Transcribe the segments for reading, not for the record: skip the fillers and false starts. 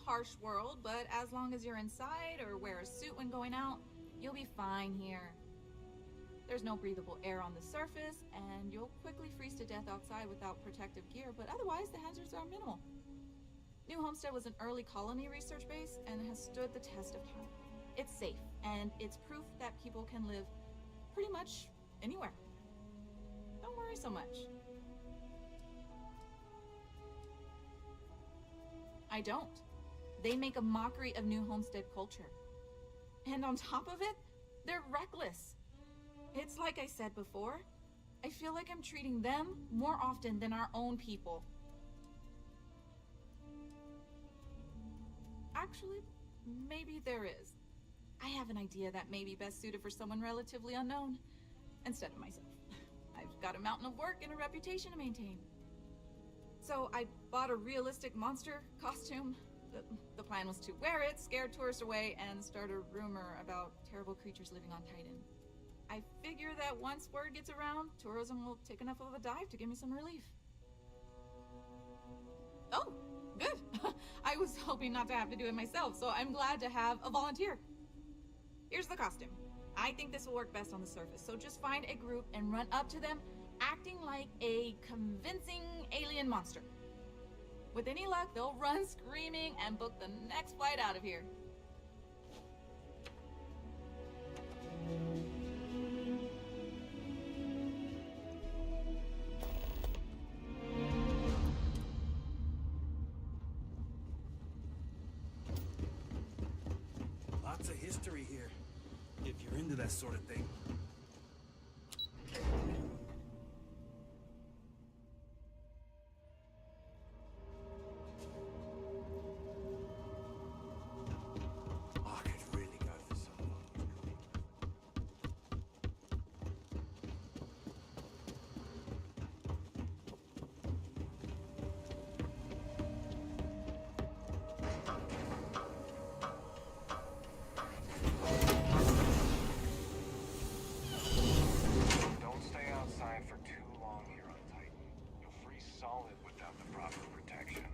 harsh world, but as long as you're inside or wear a suit when going out, you'll be fine here. There's no breathable air on the surface, and you'll quickly freeze to death outside without protective gear, but otherwise the hazards are minimal. New Homestead was an early colony research base and has stood the test of time. It's safe, and it's proof that people can live pretty much anywhere. Don't worry so much. I don't. They make a mockery of New Homestead culture. And on top of it, they're reckless. It's like I said before, I feel like I'm treating them more often than our own people. Actually, maybe there is. I have an idea that may be best suited for someone relatively unknown, instead of myself. I've got a mountain of work and a reputation to maintain. So I bought a realistic monster costume. The plan was to wear it, scare tourists away, and start a rumor about terrible creatures living on Titan. I figure that once word gets around, tourism will take enough of a dive to give me some relief. Oh, good. I was hoping not to have to do it myself, so I'm glad to have a volunteer. Here's the costume. I think this will work best on the surface, so just find a group and run up to them, acting like a convincing alien monster. With any luck, they'll run screaming and book the next flight out of here. Lots of history here, if you're into that sort of thing. I could really go for some. Don't stay outside for too long here on Titan. You'll freeze solid without the proper protection.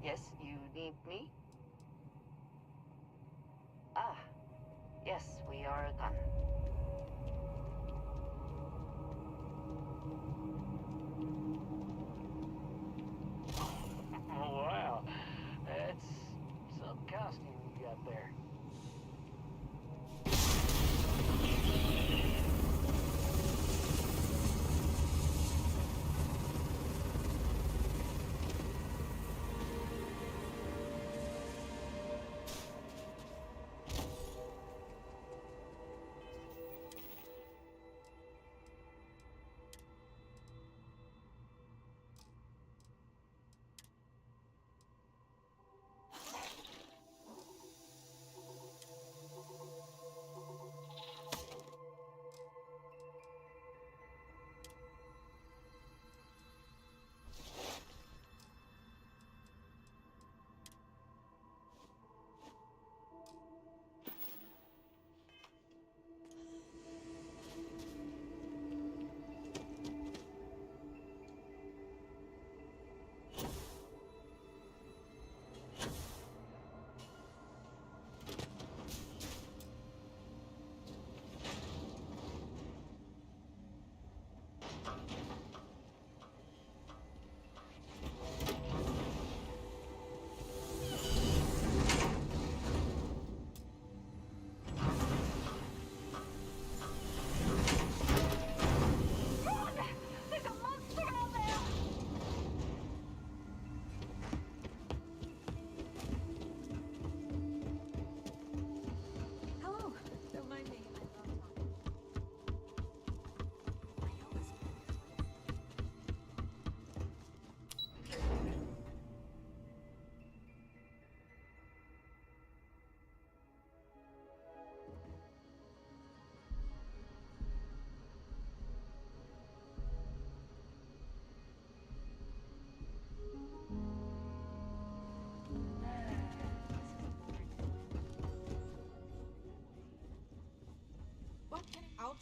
Yes, you need me? Ah, yes, we are done. Wow, that's some costume you got there.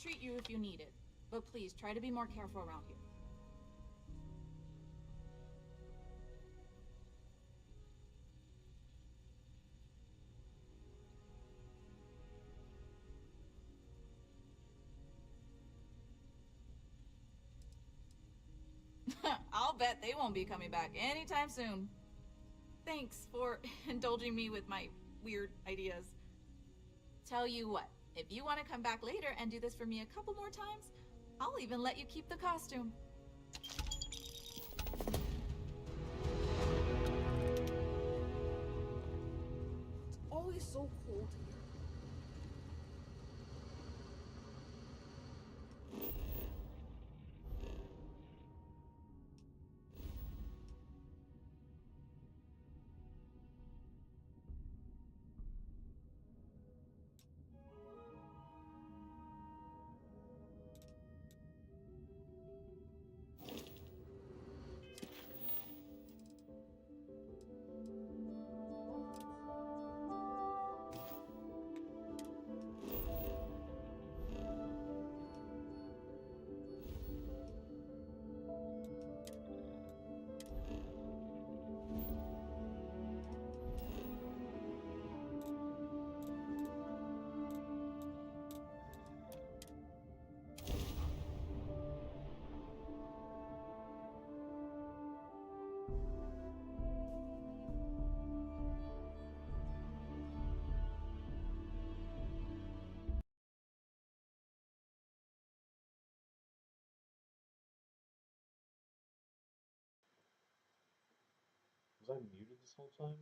treat you if you need it. But please, try to be more careful around here. I'll bet they won't be coming back anytime soon. Thanks for indulging me with my weird ideas. Tell you what, if you want to come back later and do this for me a couple more times, I'll even let you keep the costume. It's always so cold here. Was I muted this whole time?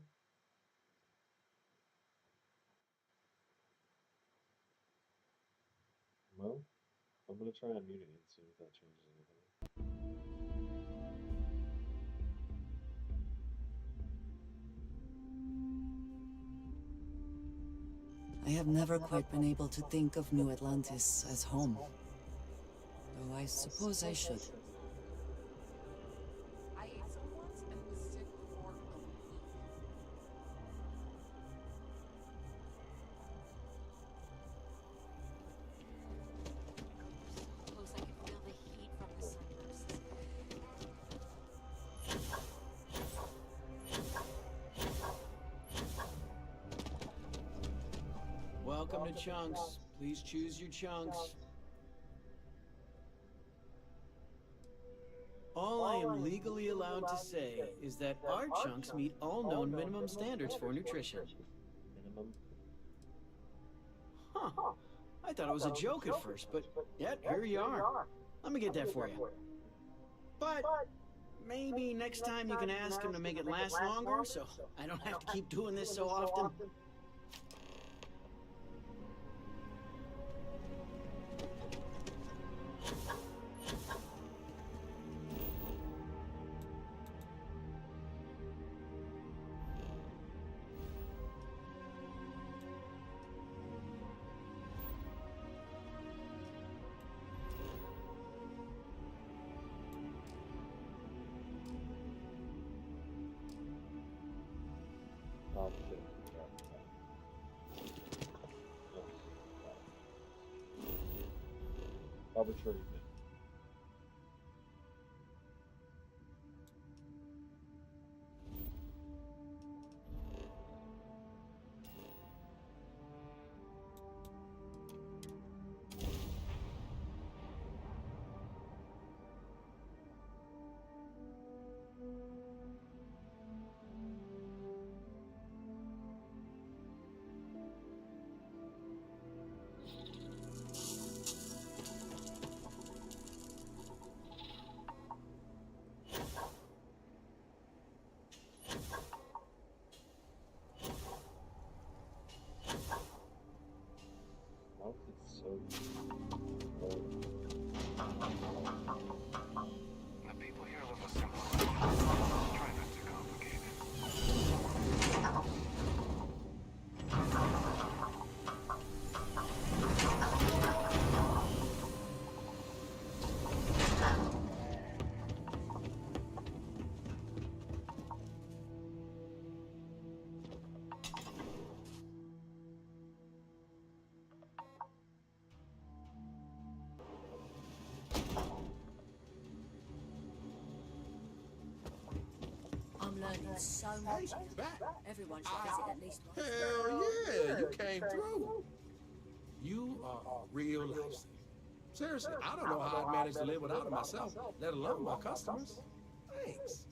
Well, I'm gonna try unmuting it and see if that changes anything. I have never quite been able to think of New Atlantis as home. Though I suppose I should. I ate some once and was sick for a week. Close, I could feel the heat from the sunbursts. Welcome to Chunks. Please choose your chunks. All I am legally allowed to say is that our chunks meet all known minimum standards for nutrition. Minimum. Huh. I thought it was a joke at first, but yet here you are. Let me get that for you. But maybe next time you can ask him to make it last longer, so I don't have to keep doing this so often. Oh, shit. Yeah. Arbitrary thing. Why is it so cold? The people here live a simple life. Try not to complicate it. I'm learning so much. Back. Everyone should visit at least once. Hell yeah, you came through. You are a real lifesaver. Seriously, I don't know how I managed to live without it myself, let alone my customers. Thanks.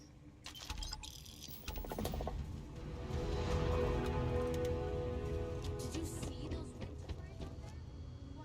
Did you see those winter frames? Wow.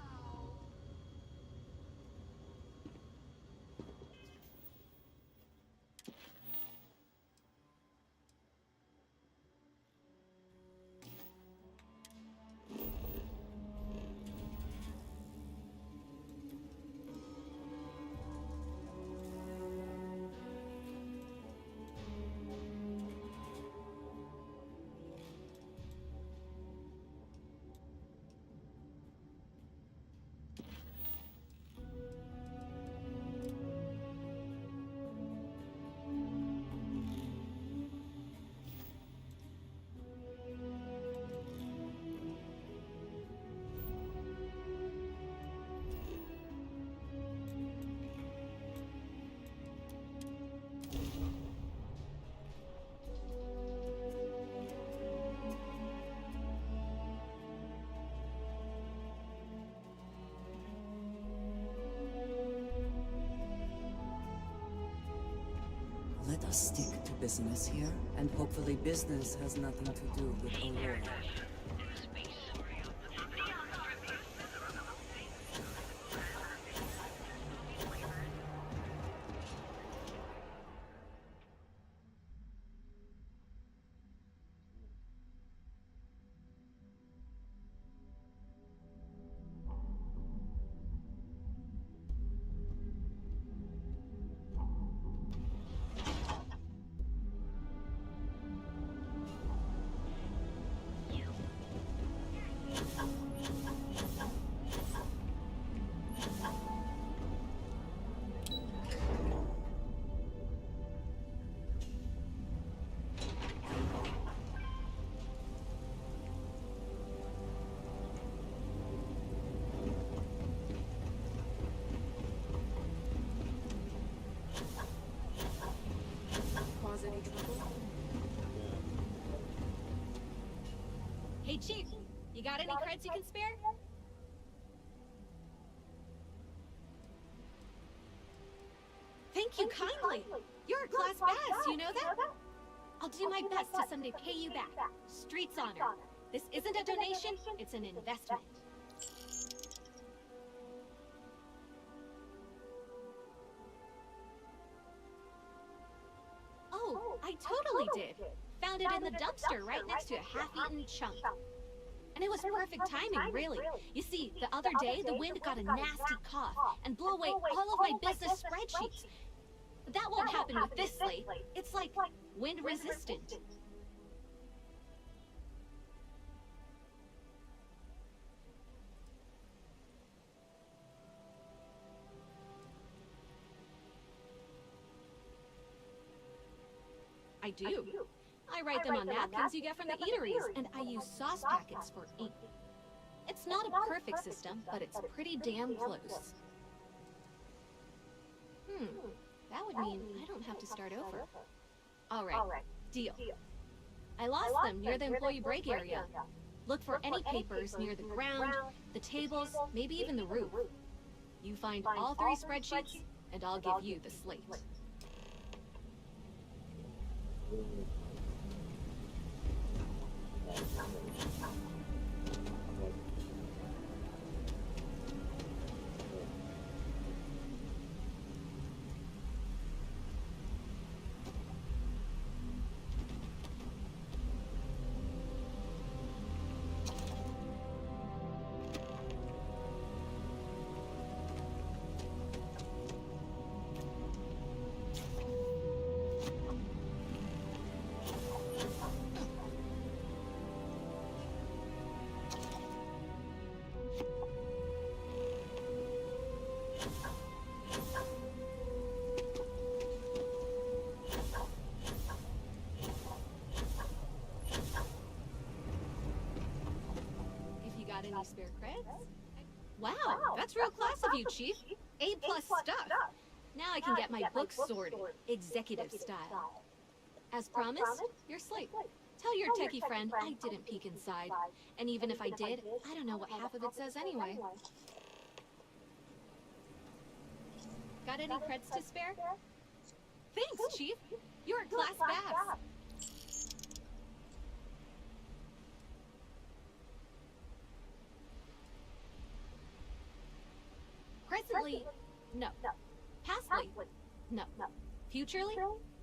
Let us stick to business here, and hopefully business has nothing to do with Aurora. Cause any trouble? Hey, Chief, you got any creds you can spare? Thank you kindly. You're a class bass, you know that? I'll do my best to someday pay you back. Street's honor. This isn't a donation, it's an investment. Oh, I totally did. Found it in the dumpster right next to a half-eaten chunk. And it was perfect timing, really. You see, the other day, the wind got a nasty cough and blew away all of my business spreadsheets. But that won't happen with this slate. It's like wind resistant. I do. I write them on napkins you get from the eateries, and I use sauce packets for ink. It's not a perfect system, but it's pretty damn close. That would mean I don't have to start over. All right, deal. I lost them near the employee break area. Look for any papers near the ground, the tables, maybe even the roof. You find all 3 spreadsheets, and I'll give you the slate. Any spare creds? Wow, that's real class of you, Chief. A+ stuff. Now I can get my books sorted, executive style. As promised, you're asleep. Tell your techie friend I didn't peek inside. And even if I did, I don't know what half of it says anyway. Got any creds to spare? Thanks, Chief. You're a class bass. Presently, no. Pastly, no. Futurely,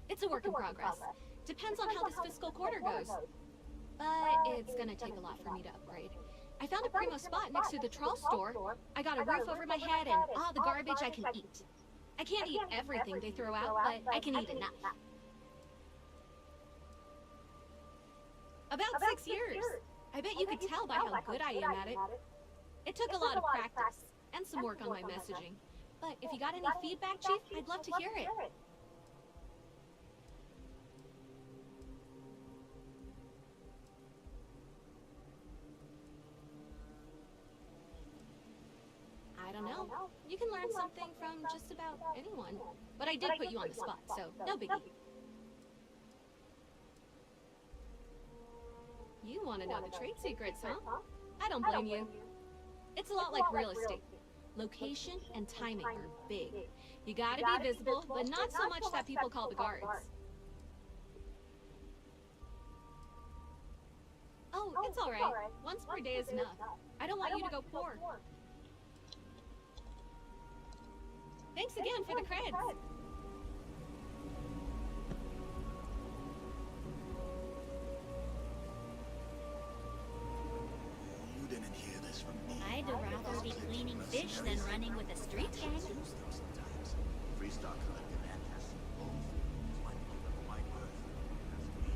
it's a work in progress. Depends on how this fiscal quarter goes. But it's gonna take a lot for me to upgrade. I found a primo spot next to the trawl store. I got a roof over my head and all the garbage I can eat. I can't eat everything they throw out, but I can eat enough. About 6 years. I bet you could tell by how good I am at it. It took a lot of practice and some work on my messaging. But if you got any feedback, Chief, I'd love to hear it. I don't know. You can learn something from just about anyone. But I did put you on the spot, so no biggie. You want to know the trade secrets, huh? I don't blame you. It's a lot like real estate. Location and timing are big. You gotta be visible, but not so much that people call the guards. Oh, it's alright. Once per day is enough. I don't want you to go poor. Thanks again for the creds. You didn't hear this from me. I'd rather be cleaning fish than running with a street gang. Sometimes. Free stock collective and passive both. It's like moving a white earth. That's me.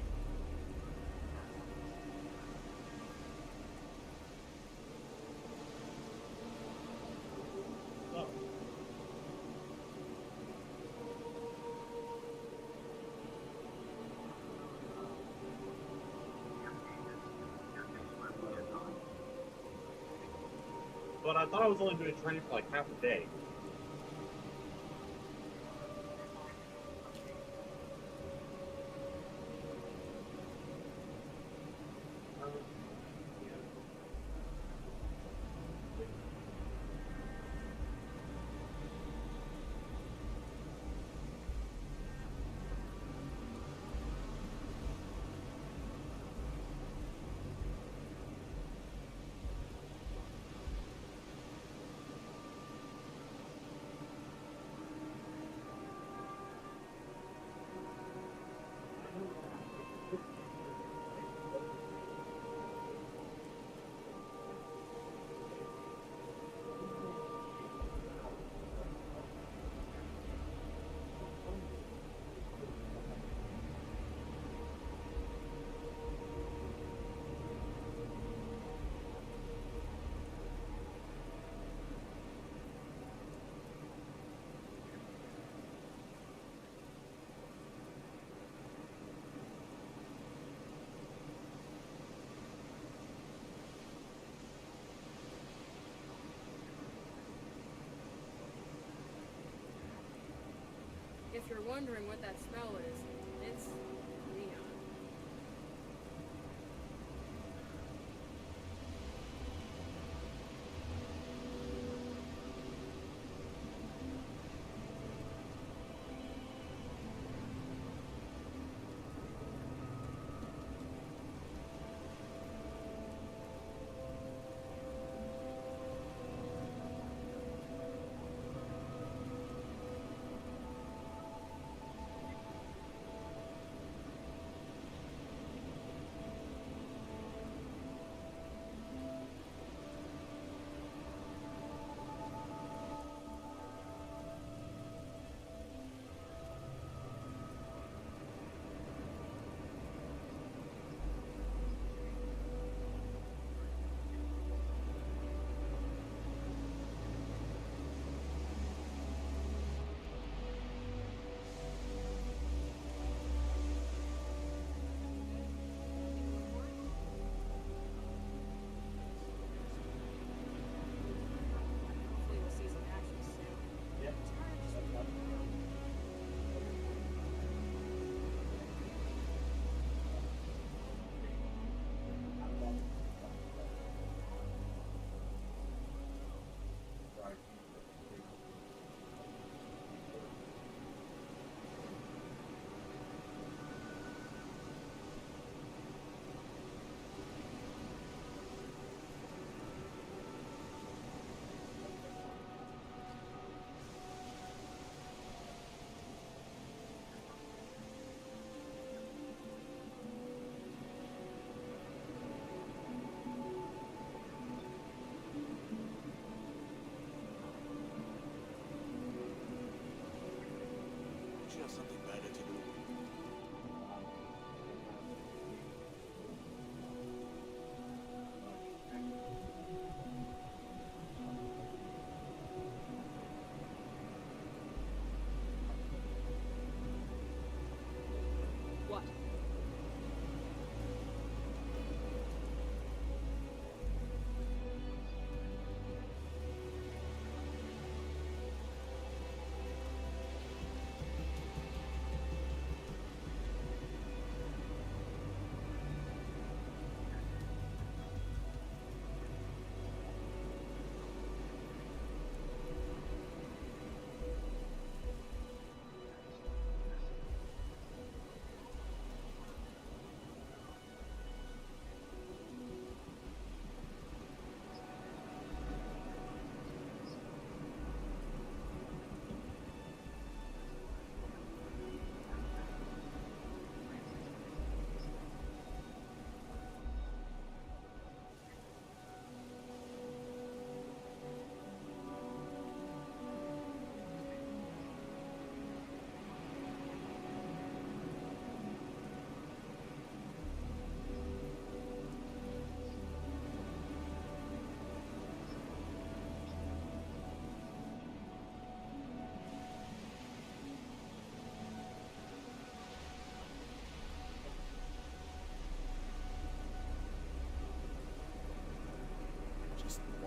Oh. But I thought I was only doing training for like half a day. If you're wondering what that smell is, it's neon.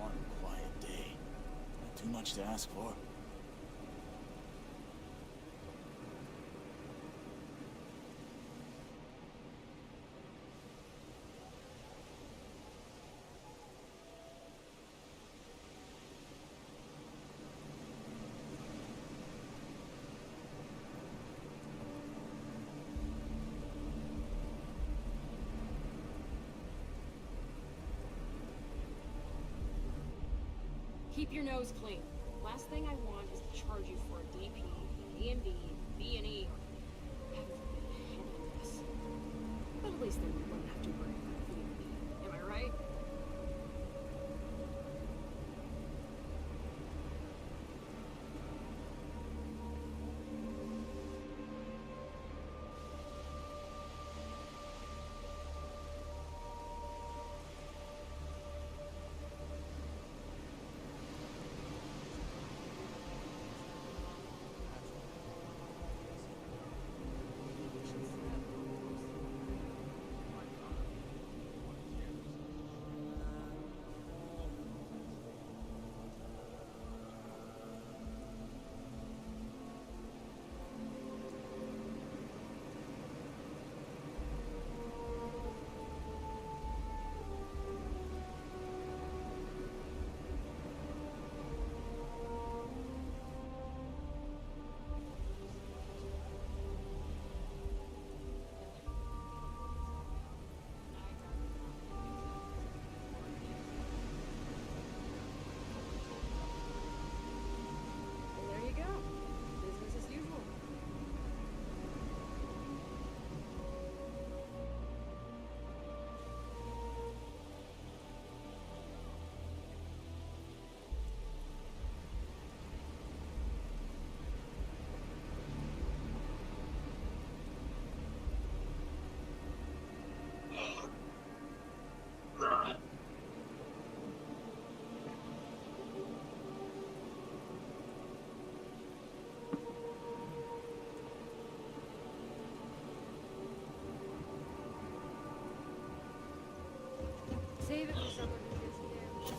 One quiet day. Not too much to ask for. Keep your nose clean. Last thing I want is to charge you for a DP, D&D, B&E, or heaven forbid, any of this. But at least then we wouldn't have to worry about B&E. Am I right? Well, there you go. Business as usual. Save it for someone who gives you damage.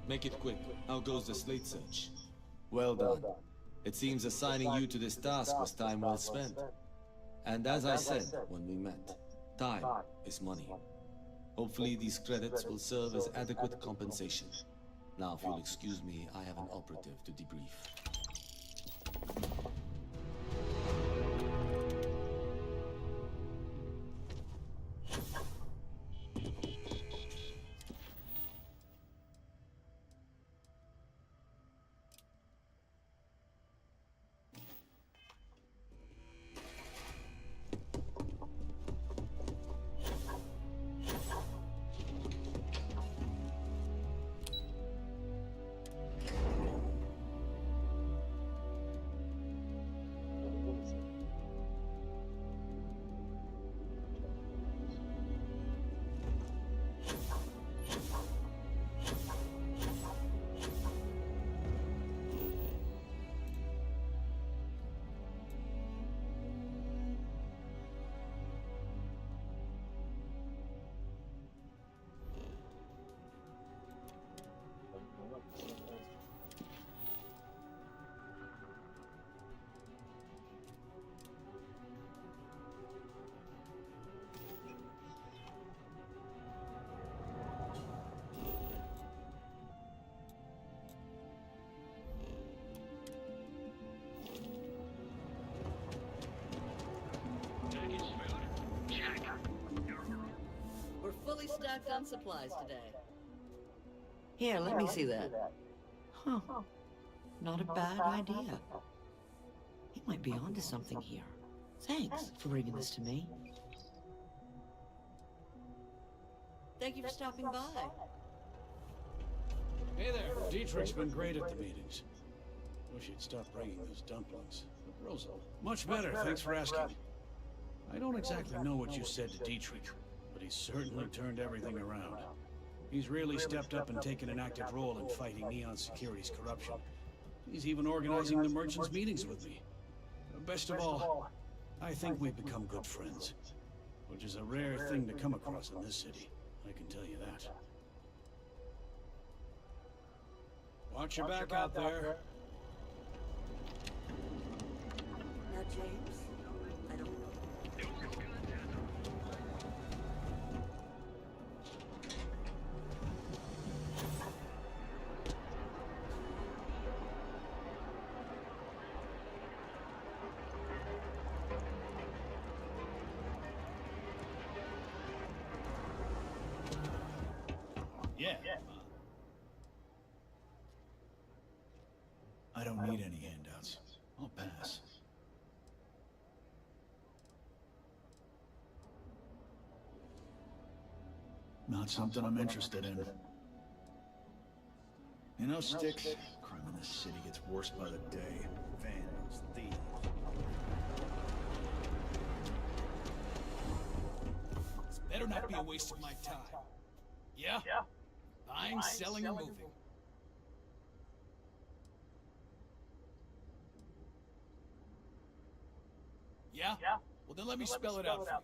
Make it quick. How goes the slate search? Well done. It seems assigning you to this task was time well spent. And as I said when we met, time is money. Hopefully these credits will serve as adequate compensation. Now, if you'll excuse me, I have an operative to debrief. fully stocked on supplies today. Here, let me see that. Huh. Not a bad idea. He might be onto something here. Thanks for bringing this to me. Thank you for stopping by. Hey there. Dietrich's been great at the meetings. Wish he'd stop bringing those dumplings. But Rosa, much better, thanks for asking. I don't exactly know what you said to Dietrich, but he's certainly turned everything around. He's really stepped up and taken an active role in fighting Neon Security's corruption. He's even organizing the merchants' meetings with me. Best of all, I think we've become good friends, which is a rare thing to come across in this city, I can tell you that. Watch your back out there. Now, James, I don't know. Yeah. I don't need any handouts. I'll pass. Not something I'm interested in. You know, Sticks, crime in this city gets worse by the day. Vandals, thieves. This better not be a waste of my time. Yeah? Buying, selling, or moving. Yeah? Well, then let me spell it out for you.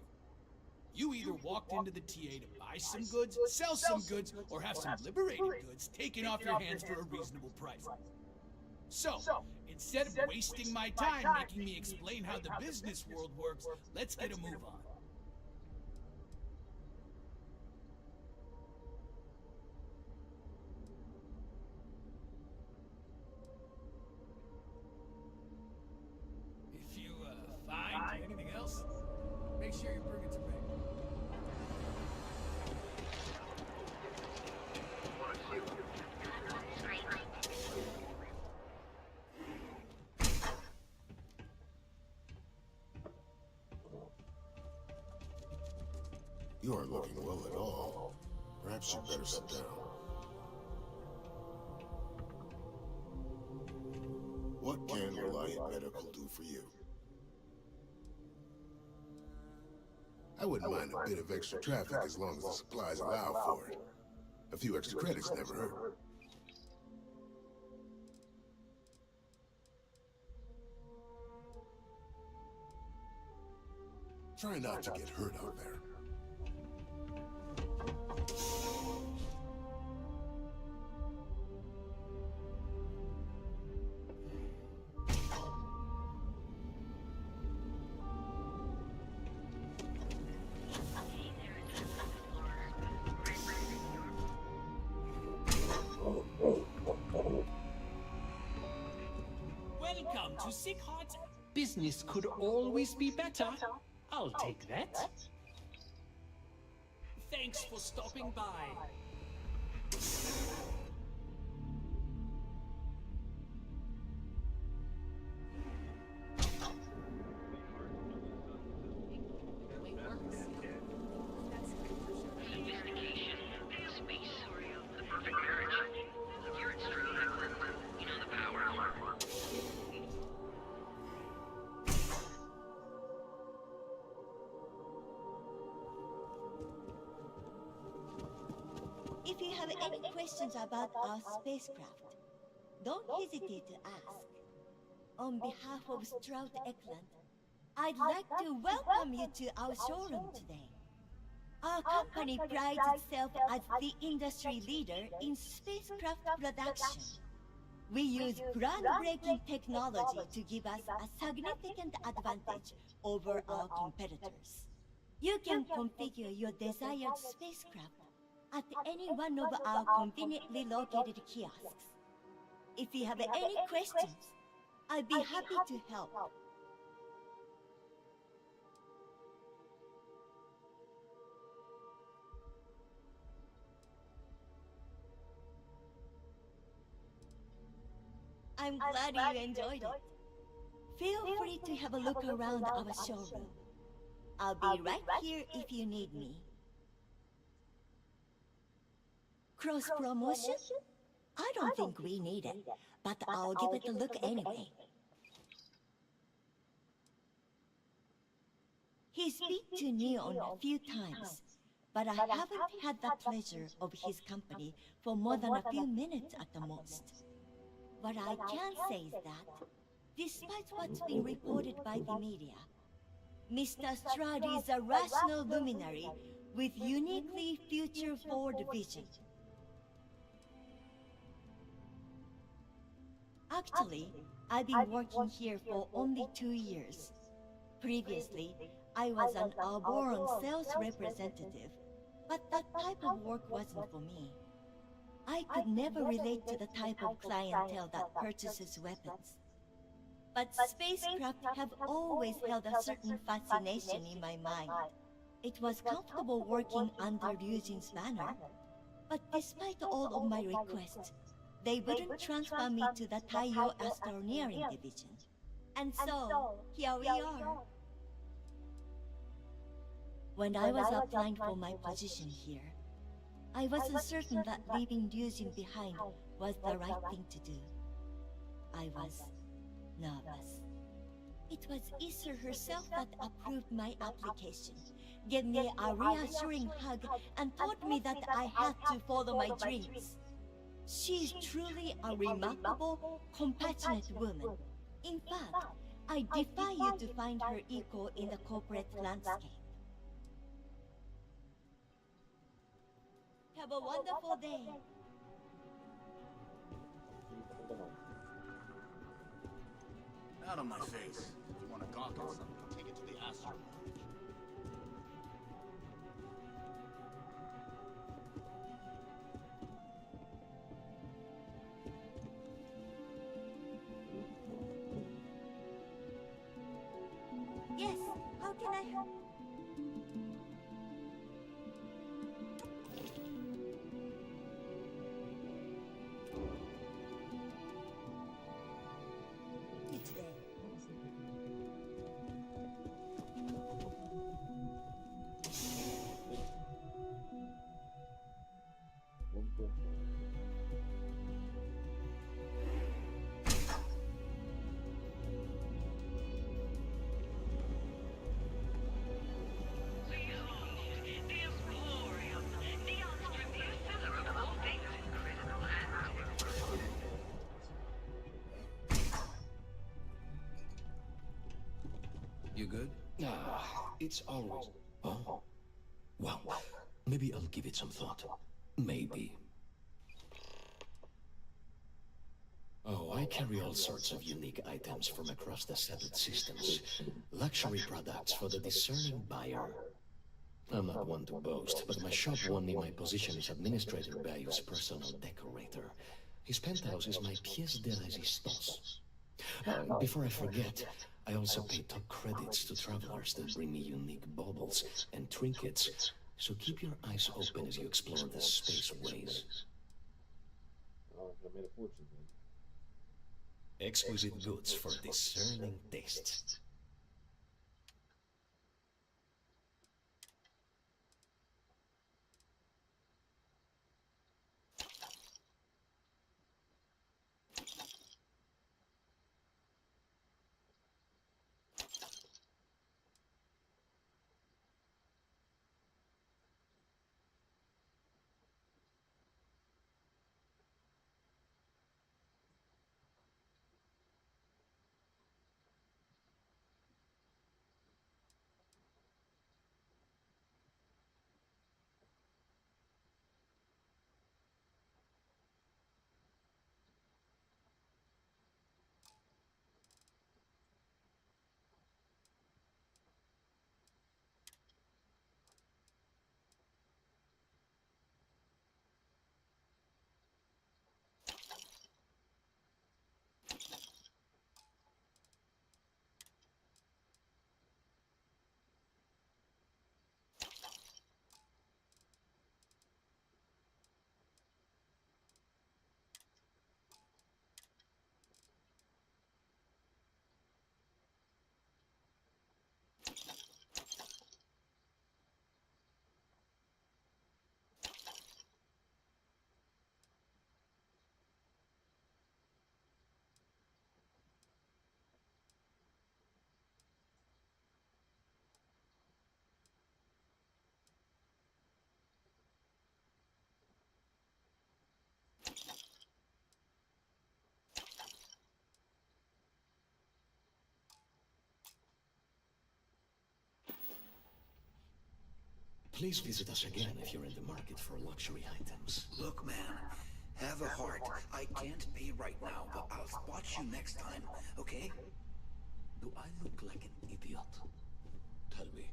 You either walked into the TA to buy some goods, sell some goods, or have some liberated goods taken off your hands for a reasonable price. So, instead of wasting my time making me explain how the business world works, let's get a move on. If you, find anything else, make sure you bring it to me. You aren't looking well at all. Perhaps you'd better sit down. What can Reliant Medical do for you? I wouldn't mind a bit of extra traffic as long as the supplies allow for it. A few extra credits never hurt. Try not to get hurt out there. Welcome to Sick Heart's. Business could always be better. I'll take that. Thanks for stopping by. If you have any questions about our spacecraft, don't hesitate to ask. On behalf of Strout Eklund, I'd like to welcome you to our showroom today. Our company prides itself as the industry leader in spacecraft production. We use groundbreaking technology to give us a significant advantage over our competitors. You can configure your desired spacecraft at any one of our conveniently located kiosks. If you have any questions, I'd be happy to help. I'm glad you enjoyed it. Feel free to have a look around our showroom. I'll be right here if you need me. Cross promotion? I don't think we need it, but I'll give it a look anyway. He's been to Neon a few times, but I haven't had the pleasure of his company for more than a few minutes at the most. What I can say is that, despite what's been reported by the media, Mr. Strad is a rational luminary with uniquely future-forward vision. Actually, I've been working here for only 2 years. Previously, I was an Alboron sales representative, but that type of work wasn't for me. I could never relate to the type of clientele that purchases weapons. But spacecraft have always held a certain fascination in my mind. It was comfortable working under Ryujin's banner, but despite all of my requests, they wouldn't transfer me to the Taiyo Astroneering Division. And so, here we are. When I was applying for my position here, I wasn't certain that leaving Ryujin behind was the right thing to do. I was nervous. It was Issa herself that approved my application, gave me a reassuring hug, and told me that I had to follow my dreams. She's truly a remarkable, compassionate woman. In fact, I defy you to find her equal in the corporate landscape. Have a wonderful day. Out of my face. If you want to gawk at something, take it to the Astro Lounge. Yes, how can I help? You good? It's always... Oh. Well, maybe I'll give it some thought. Maybe. Oh, I carry all sorts of unique items from across the settled systems. Luxury products for the discerning buyer. I'm not one to boast, but my shop won me my position as Administrator Bayou's personal decorator. His penthouse is my pièce de résistance. Before I forget, I also pay top credits to travelers that bring me unique baubles and trinkets, so keep your eyes open as you explore the spaceways. Oh, I made a fortune then. Exquisite goods for discerning tastes. Please visit us again if you're in the market for luxury items. Look, man, have a heart. I can't pay right now, but I'll spot you next time, okay? Do I look like an idiot? Tell me,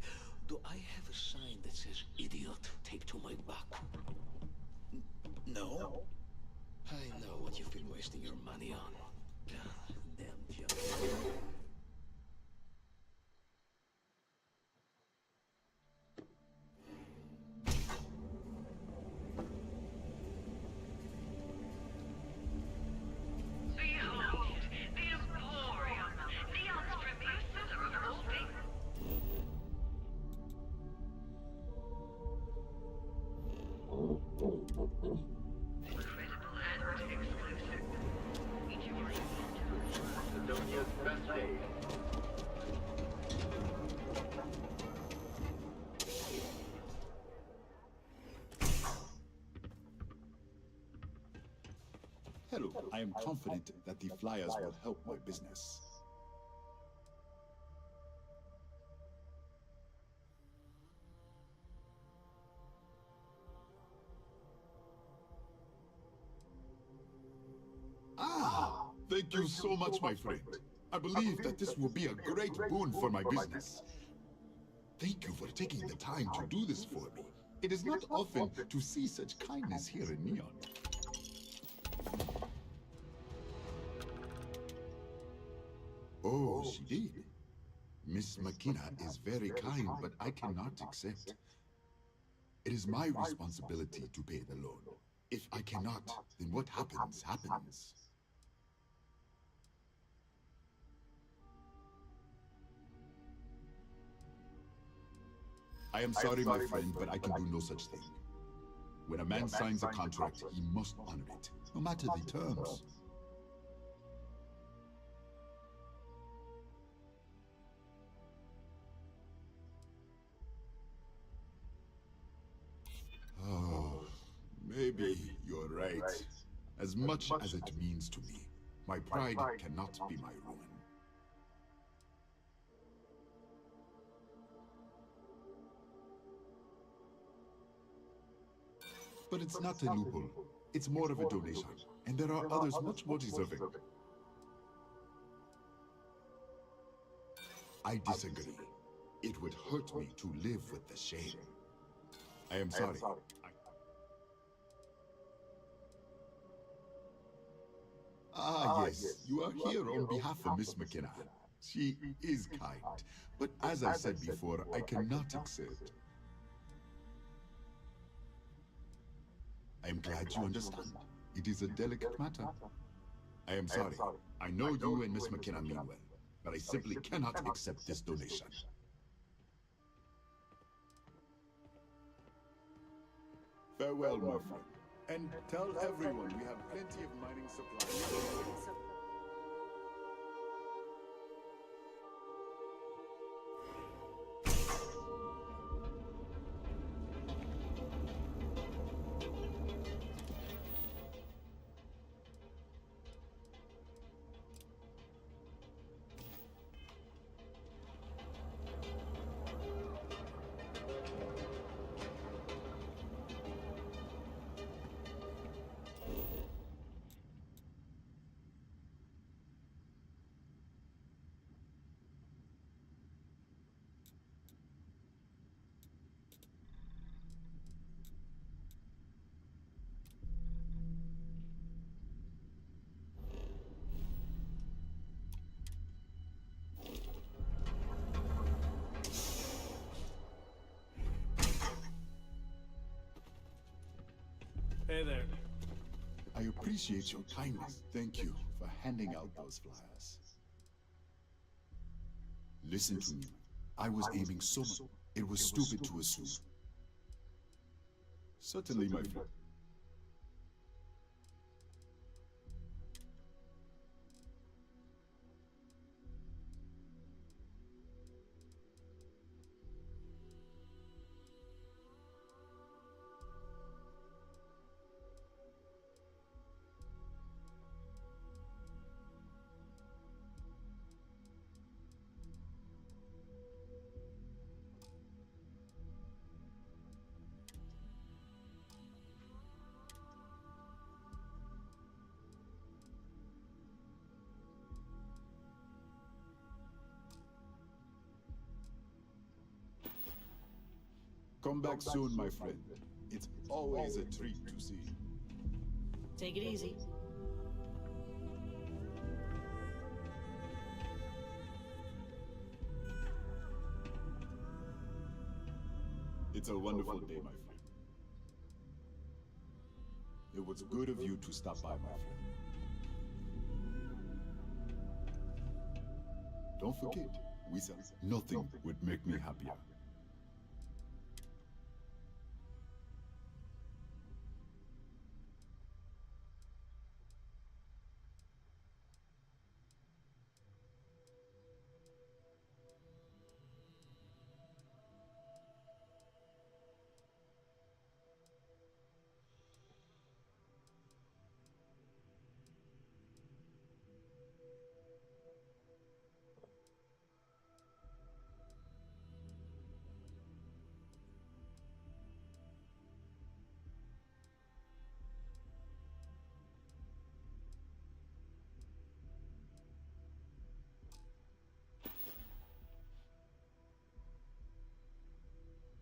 do I have a sign that says idiot taped to my back? No. I know what you've been wasting your money on. Damn junk. Behold, the Emporium, Neon's premier seller of clothing. Incredible and exclusive. Each of our Macedonia's best days. Hello, I am confident that the flyers will help my business. Ah, thank you so much, my friend. I believe that this will be a great boon for my business. Thank you for taking the time to do this for me. It is not often to see such kindness here in Neon. Oh, she did. Miss McKenna is very kind, but I cannot accept. It is my responsibility to pay the loan. If I cannot, then what happens, happens. I am sorry, my friend, but I can do no such thing. When a man signs a contract, he must honor it, no matter the terms. Oh, maybe you're right. As much as it means to me, my pride cannot be my ruin. But it's not a loophole. It's more of a donation, and there are others much more deserving. I disagree. It would hurt me to live with the shame. I am sorry. Yes, you are here on behalf of Miss McKenna. She is kind, but as I said before, I cannot accept. I am glad you understand. It is a delicate matter. I am sorry. I know you and Miss McKenna mean well, but I simply cannot accept this donation. Farewell, my friend. And tell everyone we have plenty of mining supplies. Hey there. I appreciate your kindness. Thank you for handing out those flyers. Listen to me. I was aiming so much. It was stupid to assume. Certainly, my friend. Come back soon, my friend. It's always a treat to see you. Take it easy. It's a wonderful day, my friend. It was good of you to stop by, my friend. Don't forget, we said nothing would make me happier.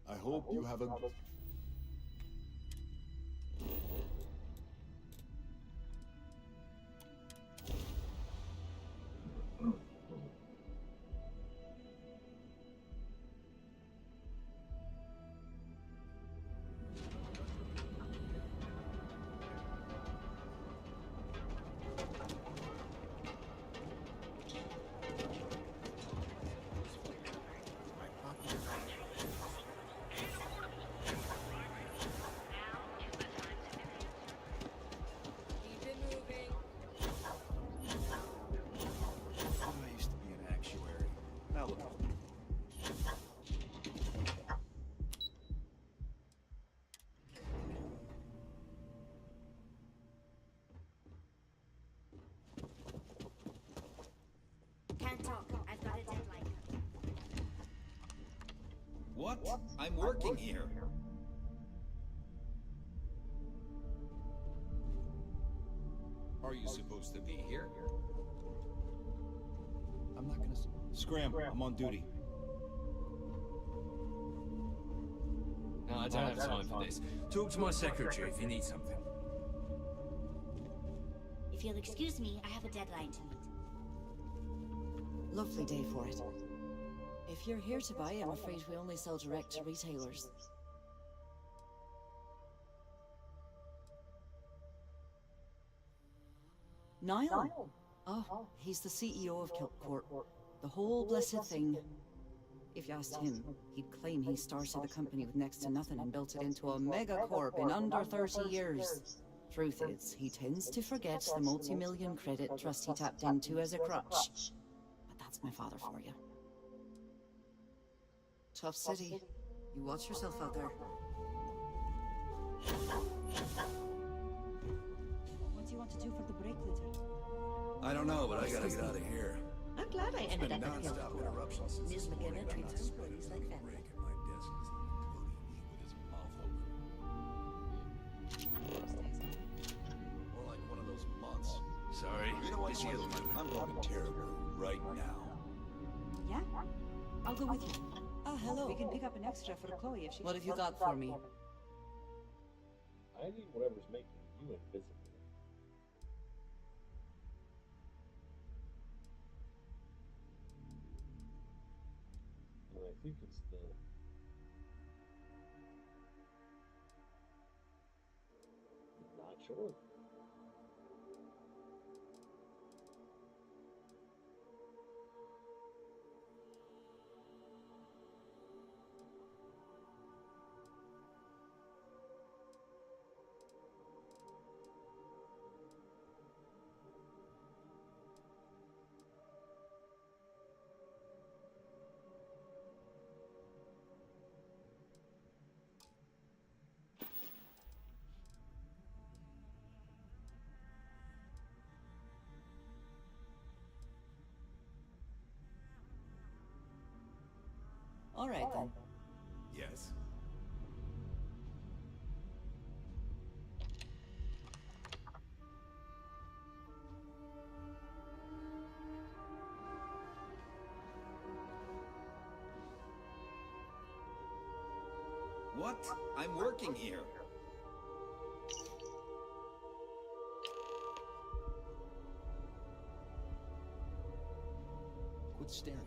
I hope you have a... I used to be an actuary. Now look. Can't talk. I've got a deadline. What? I'm working here. Are you supposed to be here? I'm not gonna... Scram, I'm on duty. No, I don't have time for this. Talk to my secretary if you need something. If you'll excuse me, I have a deadline to meet. Lovely day for it. If you're here to buy, I'm afraid we only sell direct to retailers. Niall? Oh, he's the CEO of Kelp Corp. The whole blessed thing. If you asked him, he'd claim he started the company with next to nothing and built it into a megacorp in under 30 years. Truth is, he tends to forget the multi-million credit trust he tapped into as a crutch. But that's my father for you. Tough city. You watch yourself out there. What do you want to do for the break later? I don't know, but I gotta get out of here. I'm glad I It's ended been up at Kelp non-stop Corp. interruptions since Ms. this morning. McKenna I'm treats not her spending employees like another family. break at my desk as Bodie with his mouth open. More like one of those months. Sorry, You know what? busy at the moment. I'm having terrible right now. Yeah? I'll go with you. Oh, hello. We can pick up an extra for Chloe if she... What have you got for me? I need whatever's making you invisible. And I think it's the... Not sure. All right, then. Yes. What? I'm working here. Quit staring.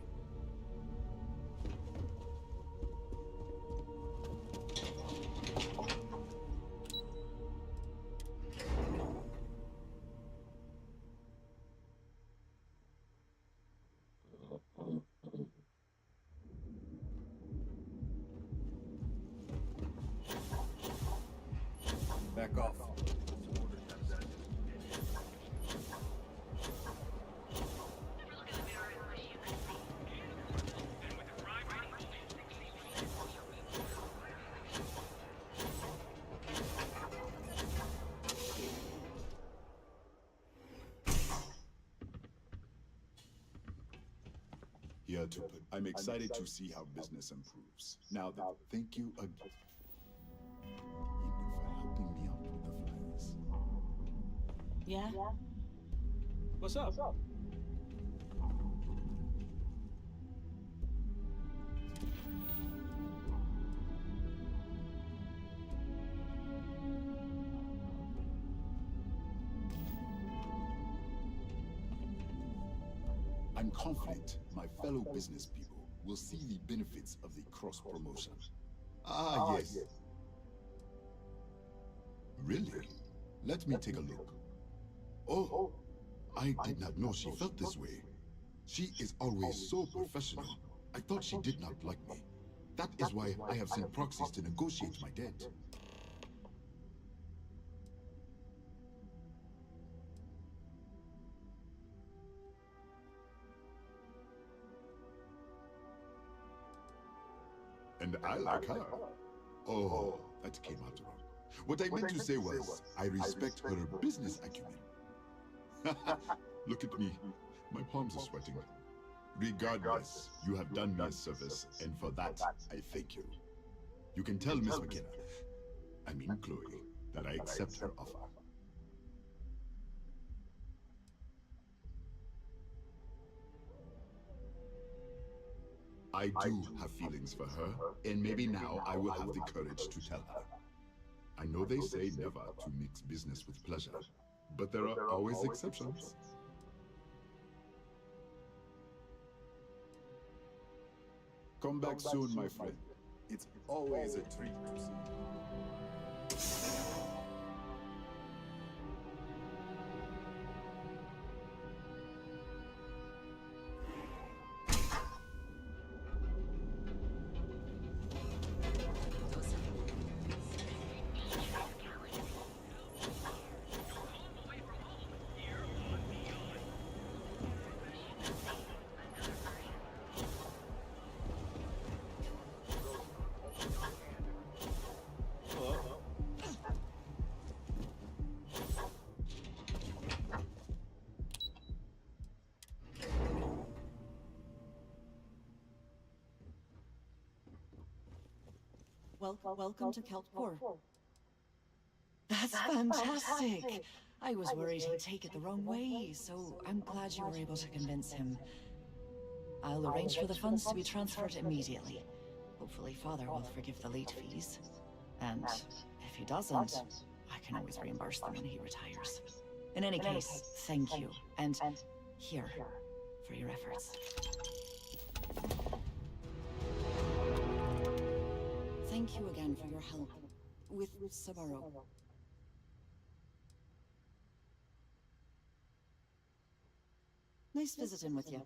Back off. Here to put. I'm excited to see how business improves. Now then, thank you again. For helping me out with the flyers. Yeah? What's up? I'm confident my fellow business people will see the benefits of the cross-promotion. Ah, yes. Really? Let me take a look. Oh, I did not know she felt this way. She is always so professional. I thought she did not like me. That is why I have sent proxies to negotiate my debt. And I like her. Oh, that came out wrong. What I meant to say was, I respect her business acumen. Look at me. My palms are sweating. Regardless, you have done me a service, and for that, I thank you. You can tell Miss McKenna, I mean Chloe, that I accept her offer. I do have feelings for her, and maybe now I will have the courage to tell her. I know they say never to mix business with pleasure, but there are always exceptions. Come back soon, my friend. It's always a treat to see you. Welcome to Keltport. That's fantastic! I was worried he'd take it the wrong way, so I'm glad you were able to convince him. I'll arrange for the funds to be transferred immediately. Hopefully Father will forgive the late fees. And if he doesn't, I can always reimburse them when he retires. In any case, thank you, and here, for your efforts. Thank you again for your help with Sabaro. Nice visiting with you.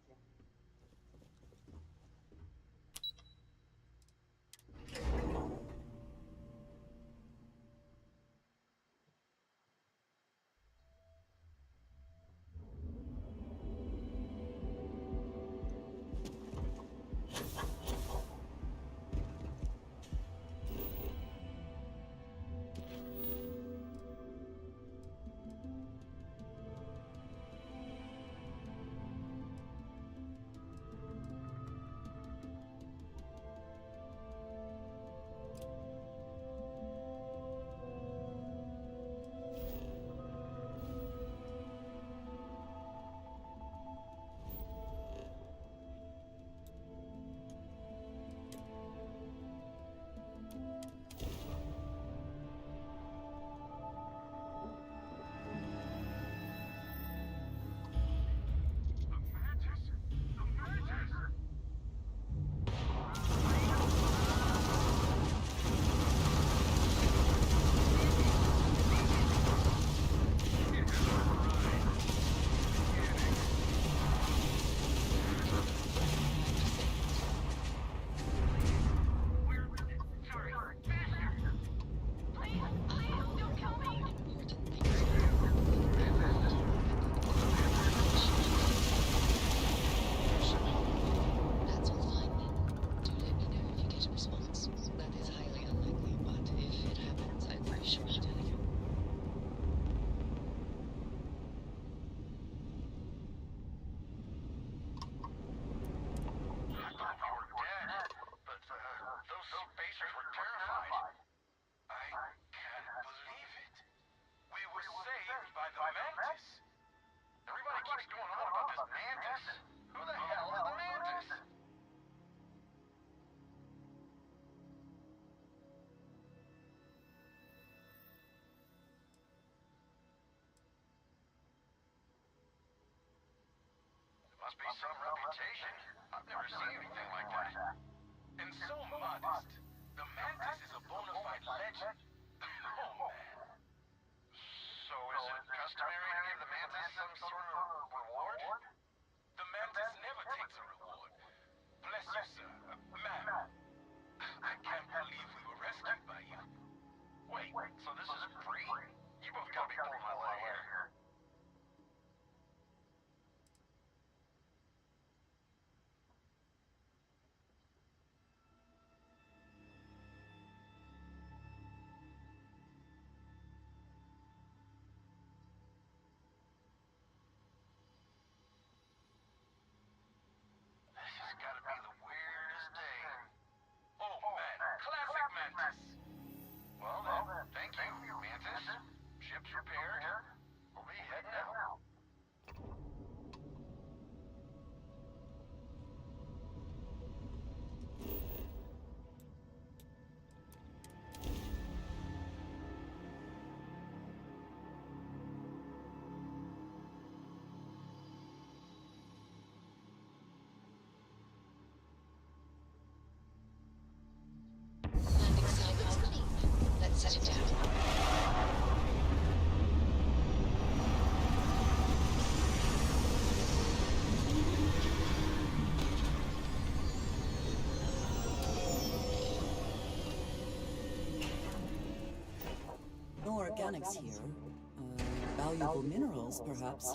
Must be some reputation. I've never seen anything like that. And so modest. The mantis is a bona fide legend. Oh, man. So is it customary to give the mantis some sort of reward? The mantis never takes a reward. Bless you, sir. Ma'am. I can't believe we were rescued by you. Wait, so this is free? You both gotta be pulling my leg here. This has gotta be the weirdest day. Oh man, classic mantis. Well then, thank you, mantis. Ship's repaired. We'll be heading out. Landing site complete. Let's set it down. No organics here. Valuable minerals, perhaps.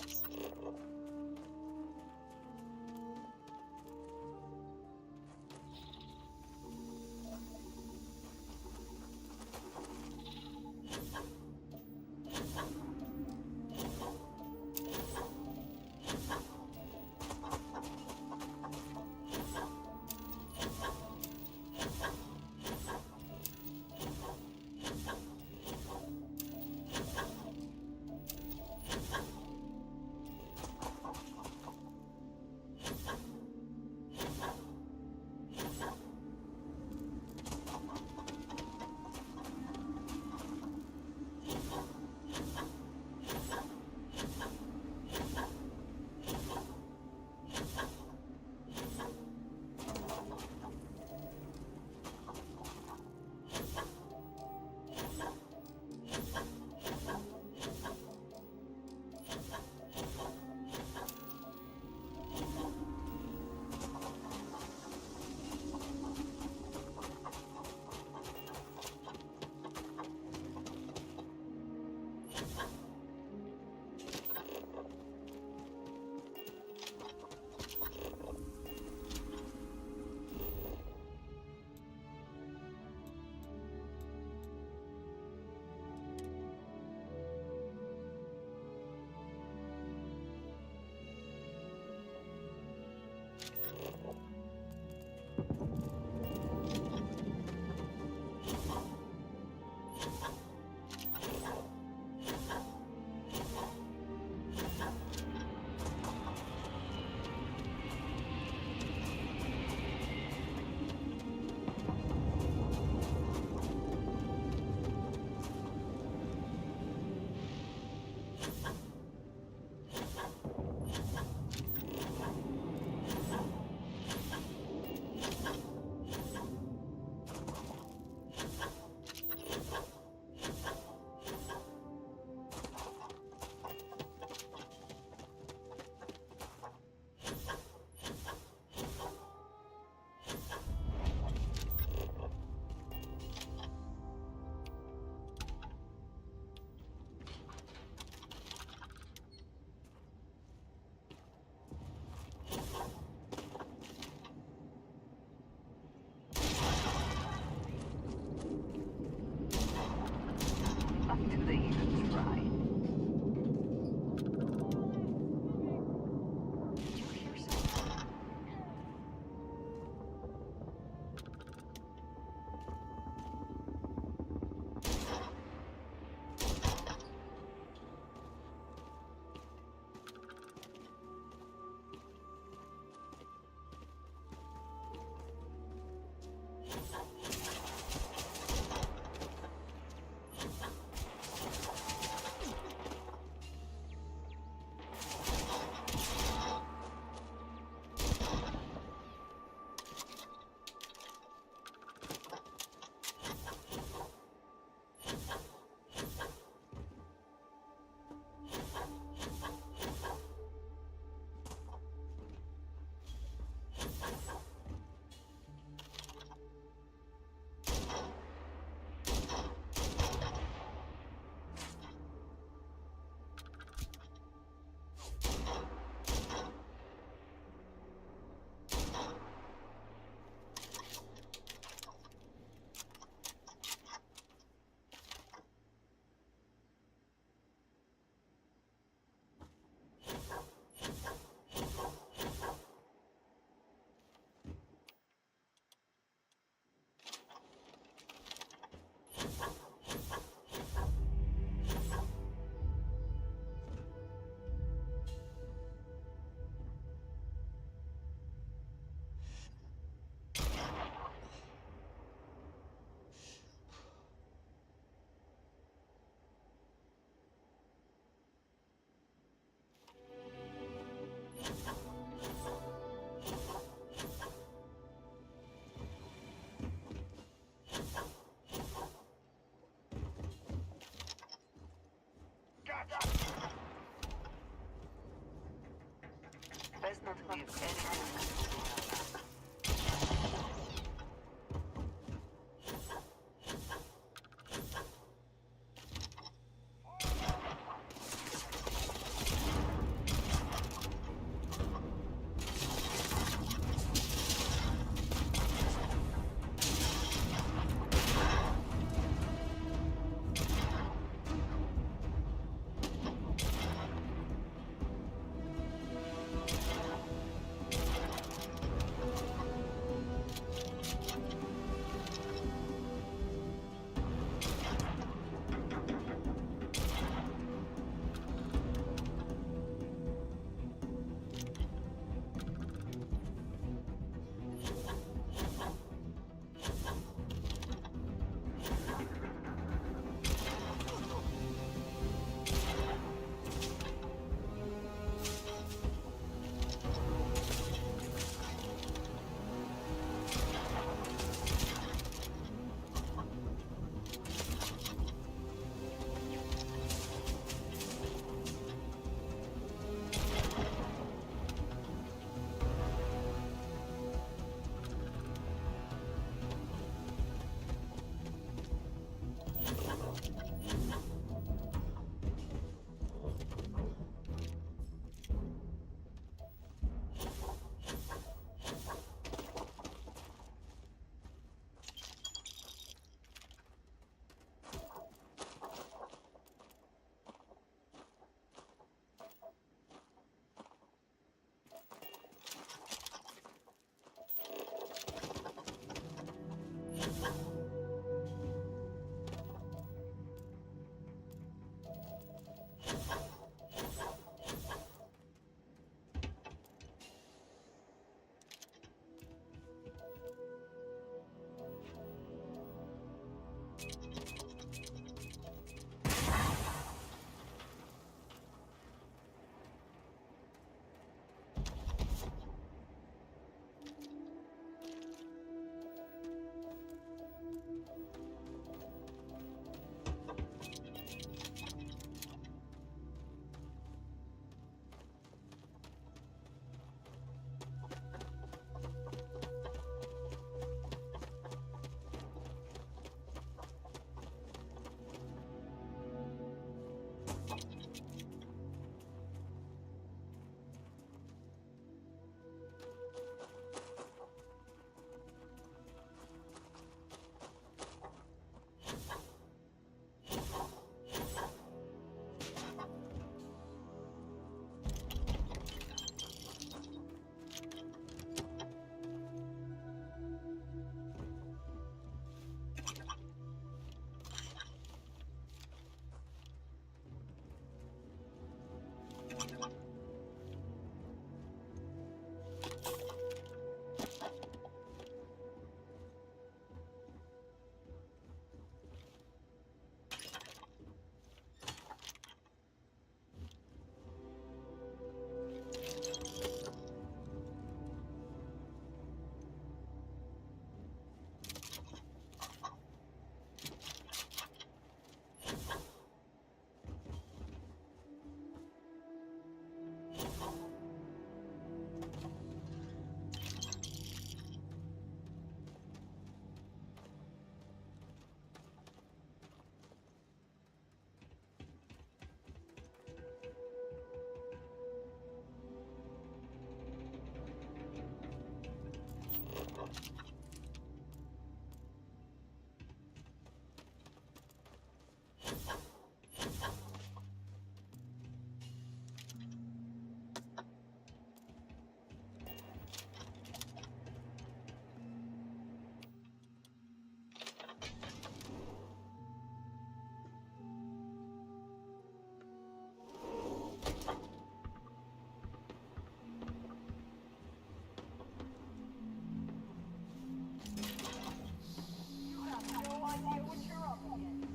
You have no idea what you're up against.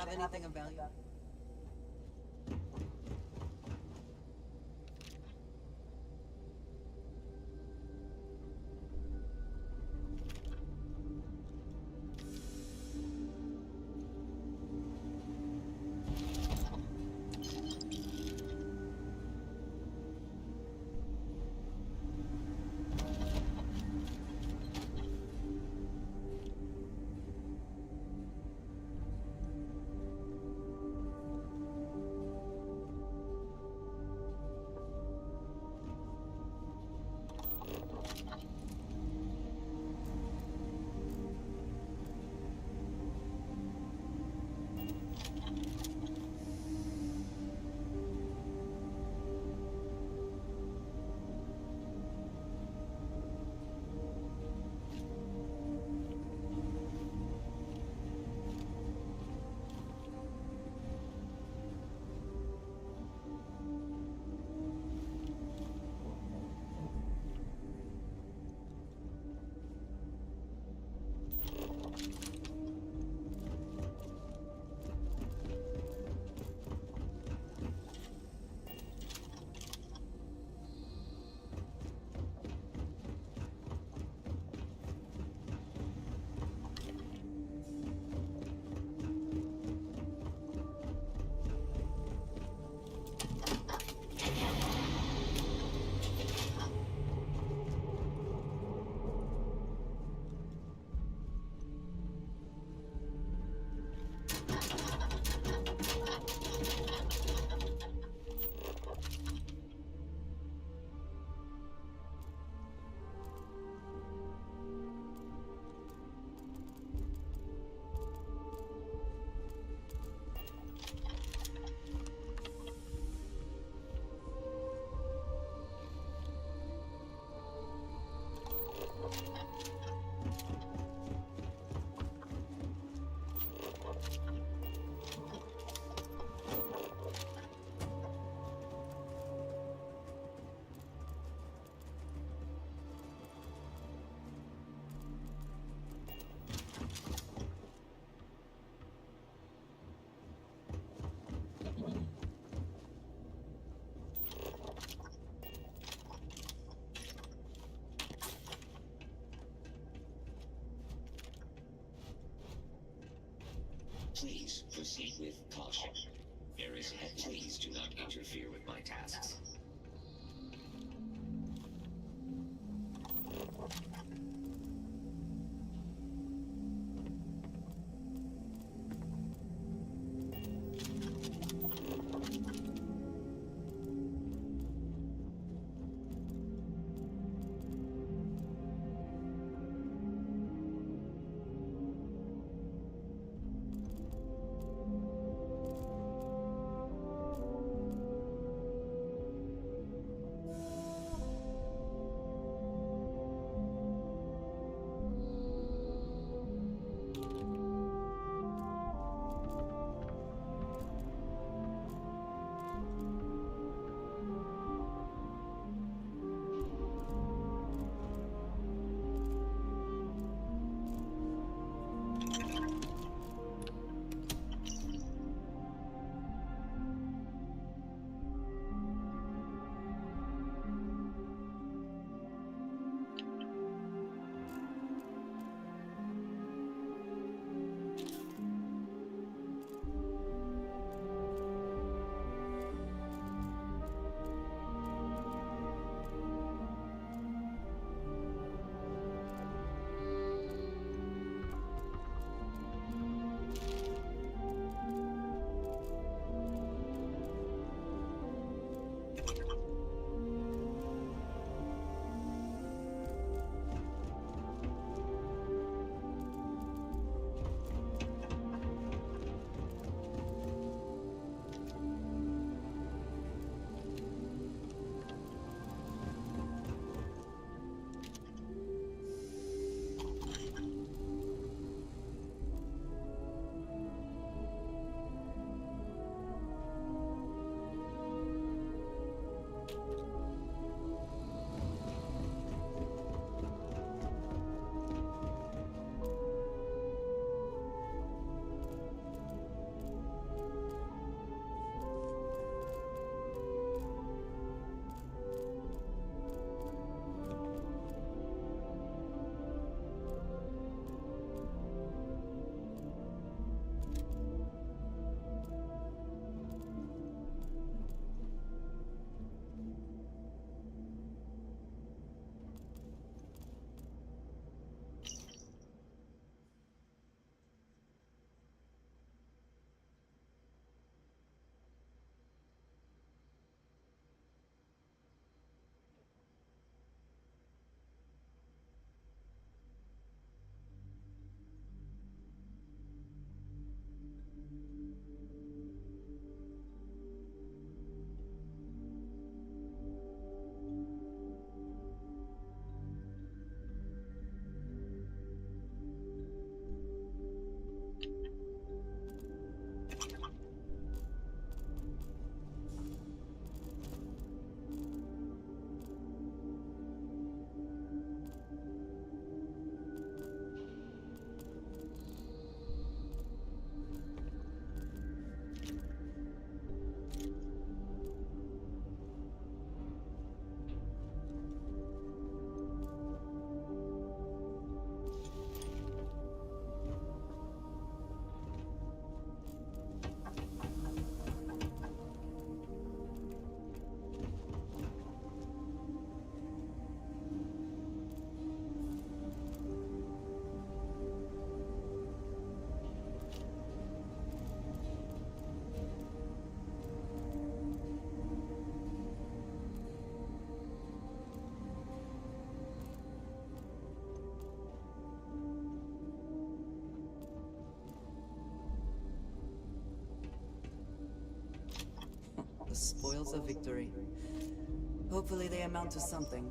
have anything of value? Please proceed with caution. Please do not interfere with my tasks. spoils of victory. Hopefully they amount to something.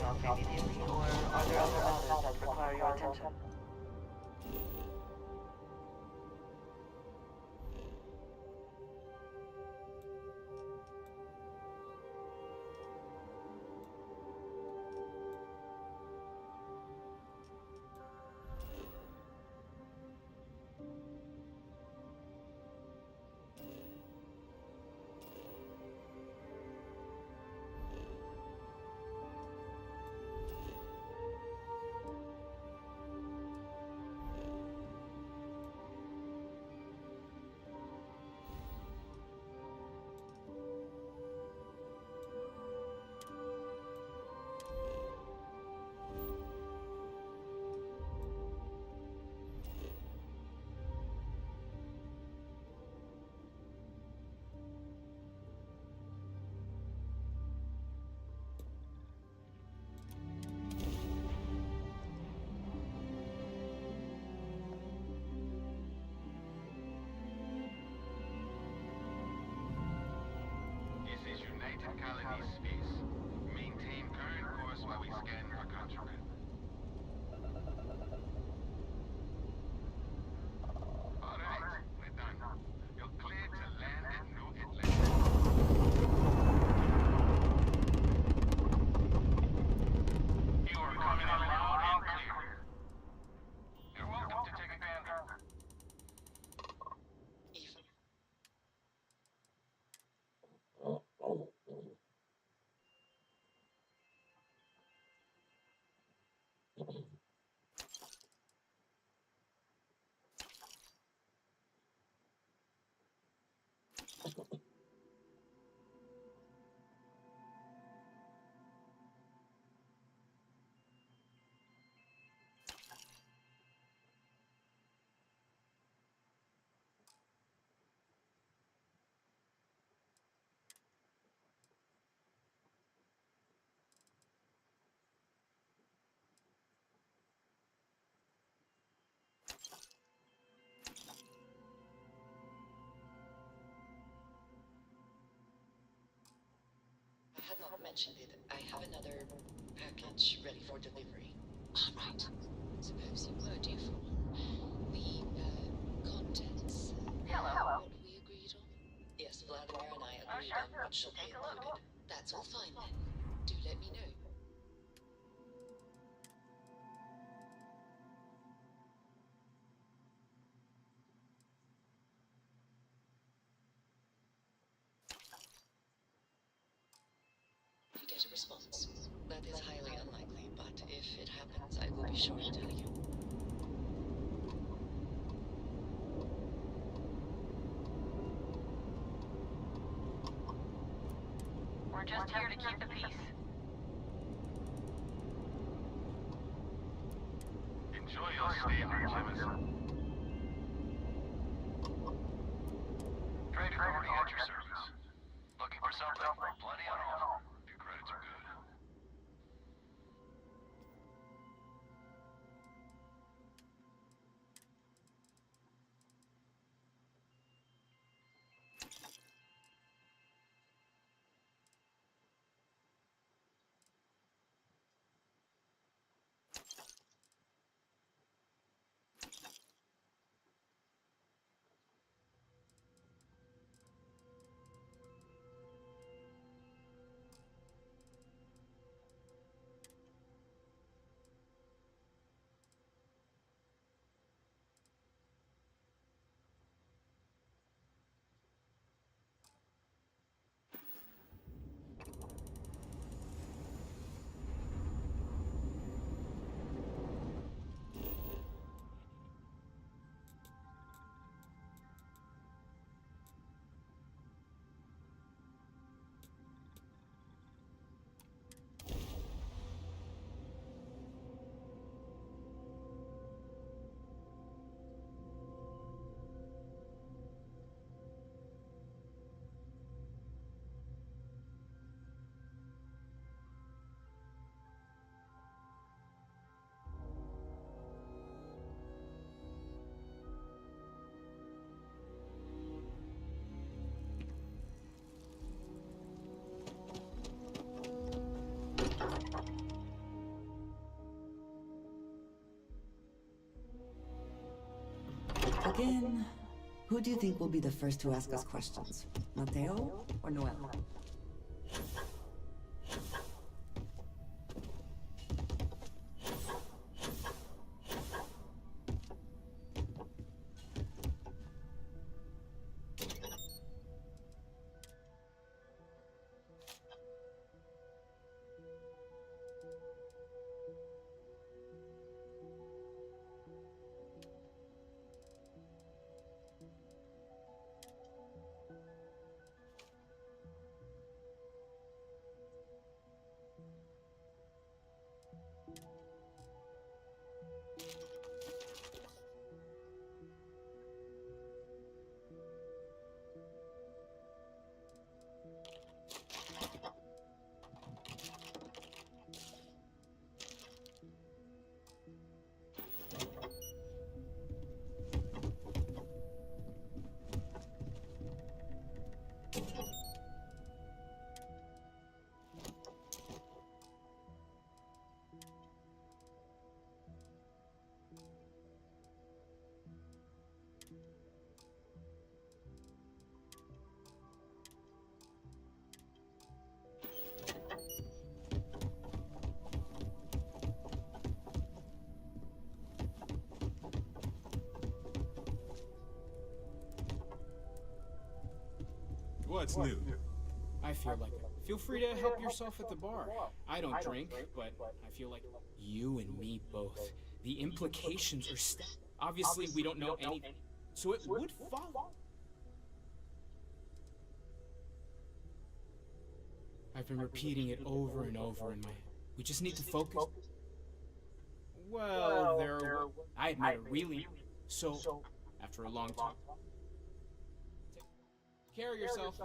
Off immediately, or are there other matters that require your attention? This is United Colony Space. Maintain current course while we scan for contraband. All right, we're done. You're cleared to land at New Atlantis. You are coming in loud and clear. You're welcome to take a gander. I had not mentioned it. I have another package ready for delivery. Right. Suppose you were due for one. The contents. Hello. What we agreed on? Yes, Vladimir and I agreed on what shall be included. That's all fine then. Do let me know. You get a response. That is highly unlikely, but if it happens, I will be sure to tell you. We're just here to keep the peace. Enjoy your stay, Artemis. Trade authority at your service. Looking for something? Plenty on offer. Your credits are good. Again, who do you think will be the first to ask us questions? Mateo or Noel? What's new? I feel like it. Feel free to help yourself at the bar. I don't drink, but I feel like you and me both. The implications are obviously we don't know anything, so it would follow. I've been repeating it over and over in my head. We just need to focus. Well, I had made a really... So, after a long time... Take care of yourself.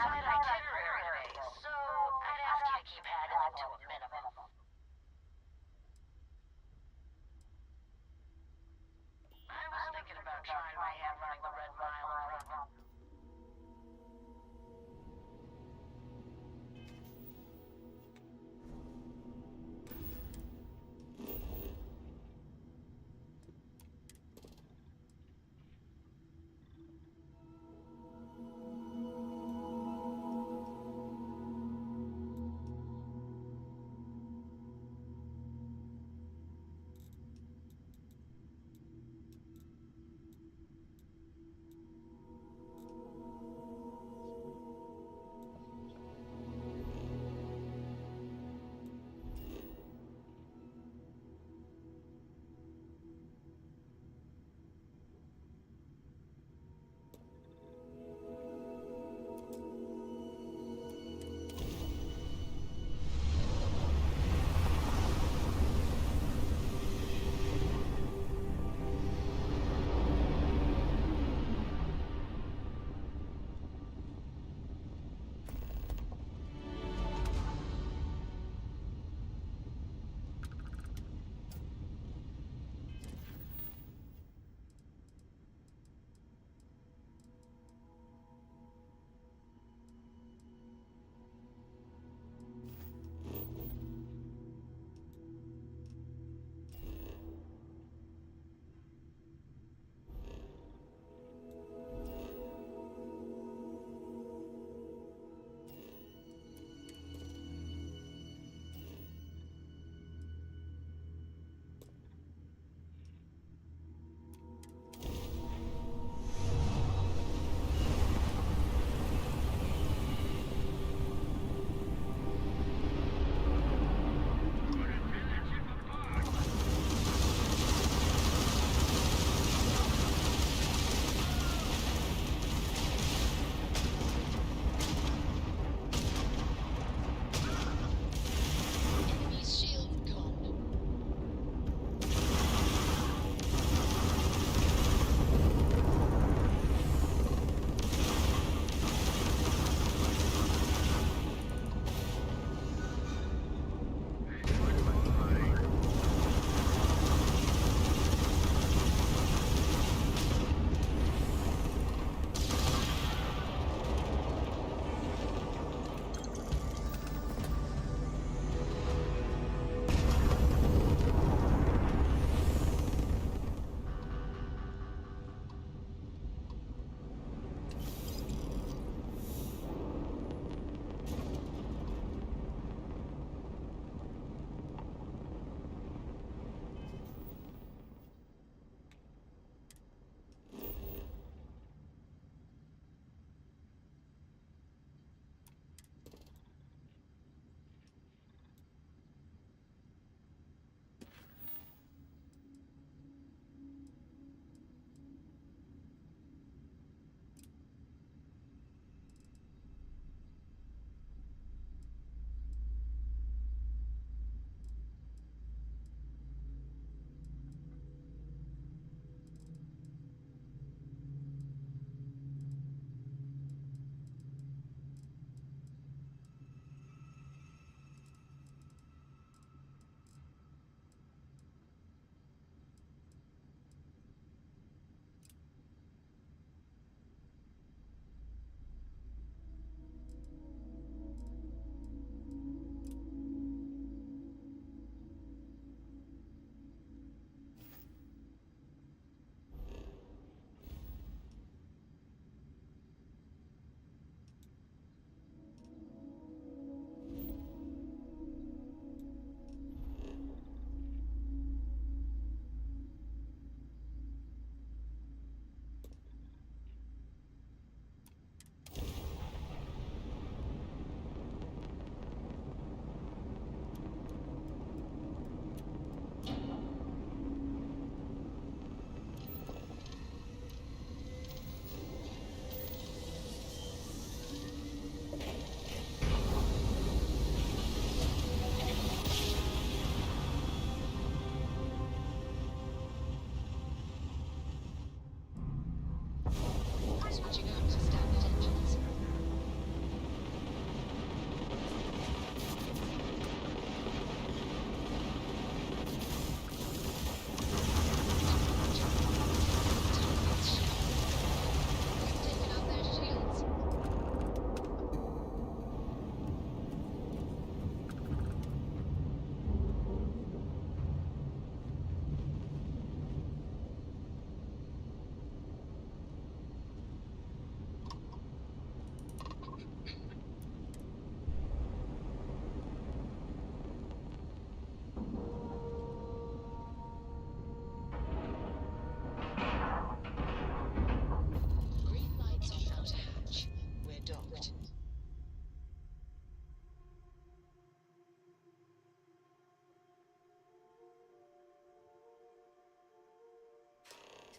tight itinerary days, so I'd ask you to keep haggling to a minimum. I was thinking about trying my hand running the Red Mile run.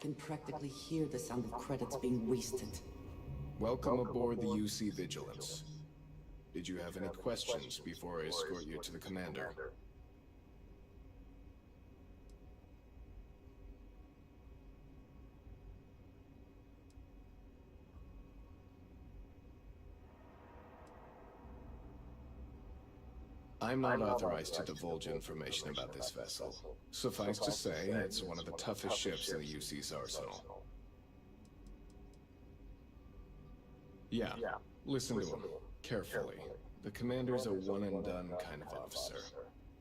can practically hear the sound of credits being wasted. Welcome aboard the UC Vigilance. Did you have any questions before I escort you to the commander? I'm not authorized to divulge information about this vessel. Suffice to say, it's one of the toughest ships in the UC's arsenal. Yeah, listen to him carefully. The commander's a one-and-done kind of officer.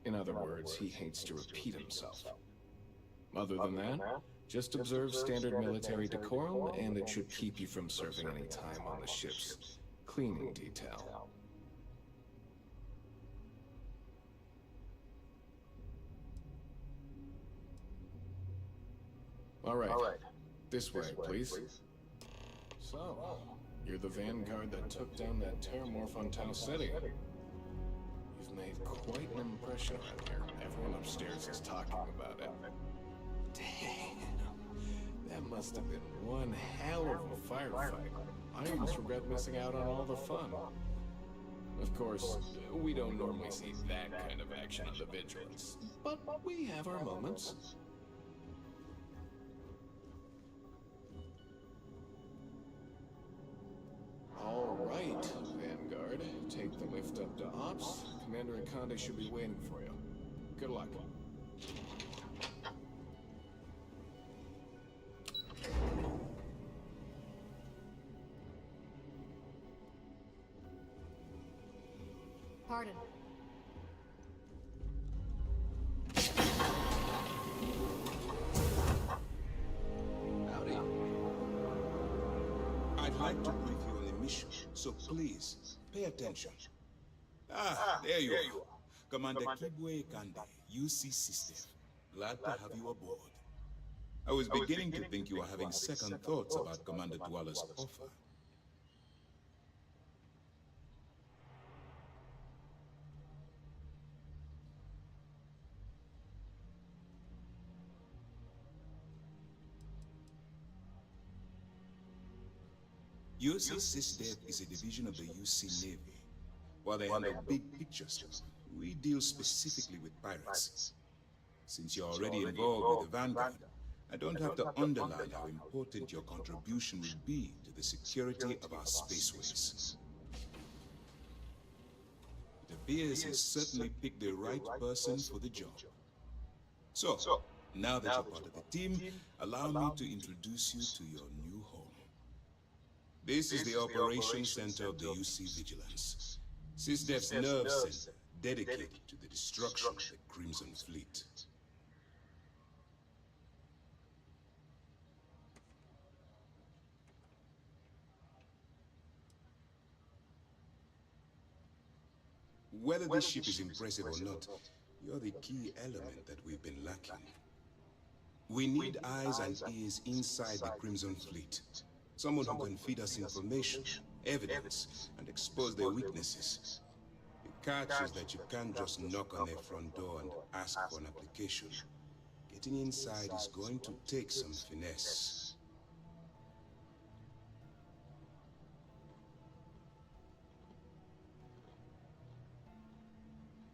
In other words, he hates to repeat himself. Other than that, just observe standard military decorum, and it should keep you from serving any time on the ship's cleaning detail. All right. This way, please. So, you're the vanguard that took down that terramorph on Tau City. You've made quite an impression around here. Everyone upstairs is talking about it. Dang. That must have been one hell of a firefight. I almost regret missing out on all the fun. Of course, we don't normally see that kind of action on the Vigilance, but we have our moments. All right, Vanguard. Take the lift up to Ops. Commander Akande should be waiting for you. Good luck. Pardon. Howdy. I'd like to brief you on the mission, so please, pay attention. There you are. Commander Kibwe Kande, UC System. Glad to have you aboard. I was beginning to think you were having second thoughts about Commander Dwala's offer. UC SysDev is a division of the UC Navy. While they handle big picture stuff, we deal specifically with pirates. Since you're already involved with the Vanguard, I don't have to underline how important your contribution will be to the security of our spaceways. It appears he's certainly picked the right person for the job. So, now that you're part of the team, allow me to introduce you to your new home. This is the Operations Center of the UC Vigilance. SysDev's nerve center, dedicated to the destruction of the Crimson Fleet. Whether this ship is impressive or not, you're the key element that we've been lacking. We need eyes and ears inside the Crimson Fleet. Someone who can feed us information, evidence, and expose their weaknesses. The catch is that you can't just knock on their front door and ask for an application. Getting inside is going to take some finesse.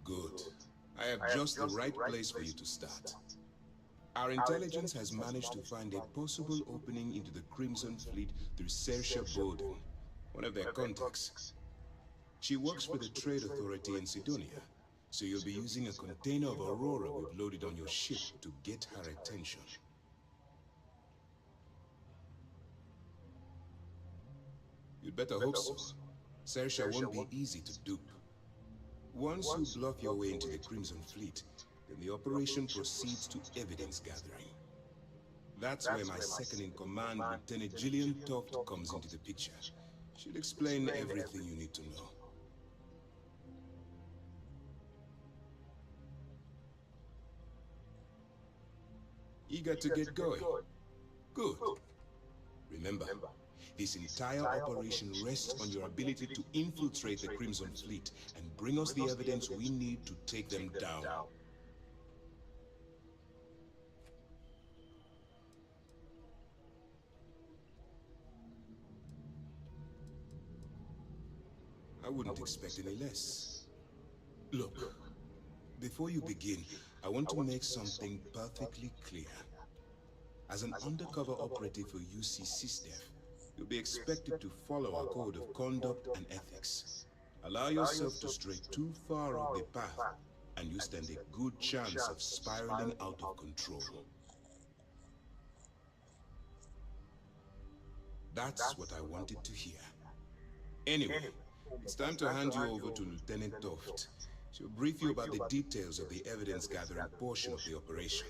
Good. I have just the right place for you to start. Our intelligence has managed to find a possible opening into the Crimson Fleet through Saoirse Bowden, one of their contacts. She works for the Trade Authority in Sidonia, so you'll be using a container of Aurora we've loaded on your ship to get her attention. You'd better hope so. Saoirse won't be easy to dupe. Once you bluff your way into the Crimson Fleet, then the operation proceeds to evidence gathering. That's where my second-in-command, Lieutenant Gillian Toft, comes into the picture. She'll explain everything you need to know. Eager to get going? Good. Remember, this entire operation rests on your ability to infiltrate the Crimson Fleet and bring us the evidence we need to take them down. I wouldn't expect any less. Look, before you begin, I want to make something perfectly clear. As an undercover operative for UC SysDev, you'll be expected to follow our code of conduct and ethics. Allow yourself to stray too far off the path, and you stand a good chance of spiraling out of control. That's what I wanted to hear. Anyway, it's time to hand you over to Lieutenant Toft. She'll brief you about the details of the evidence-gathering portion of the operation.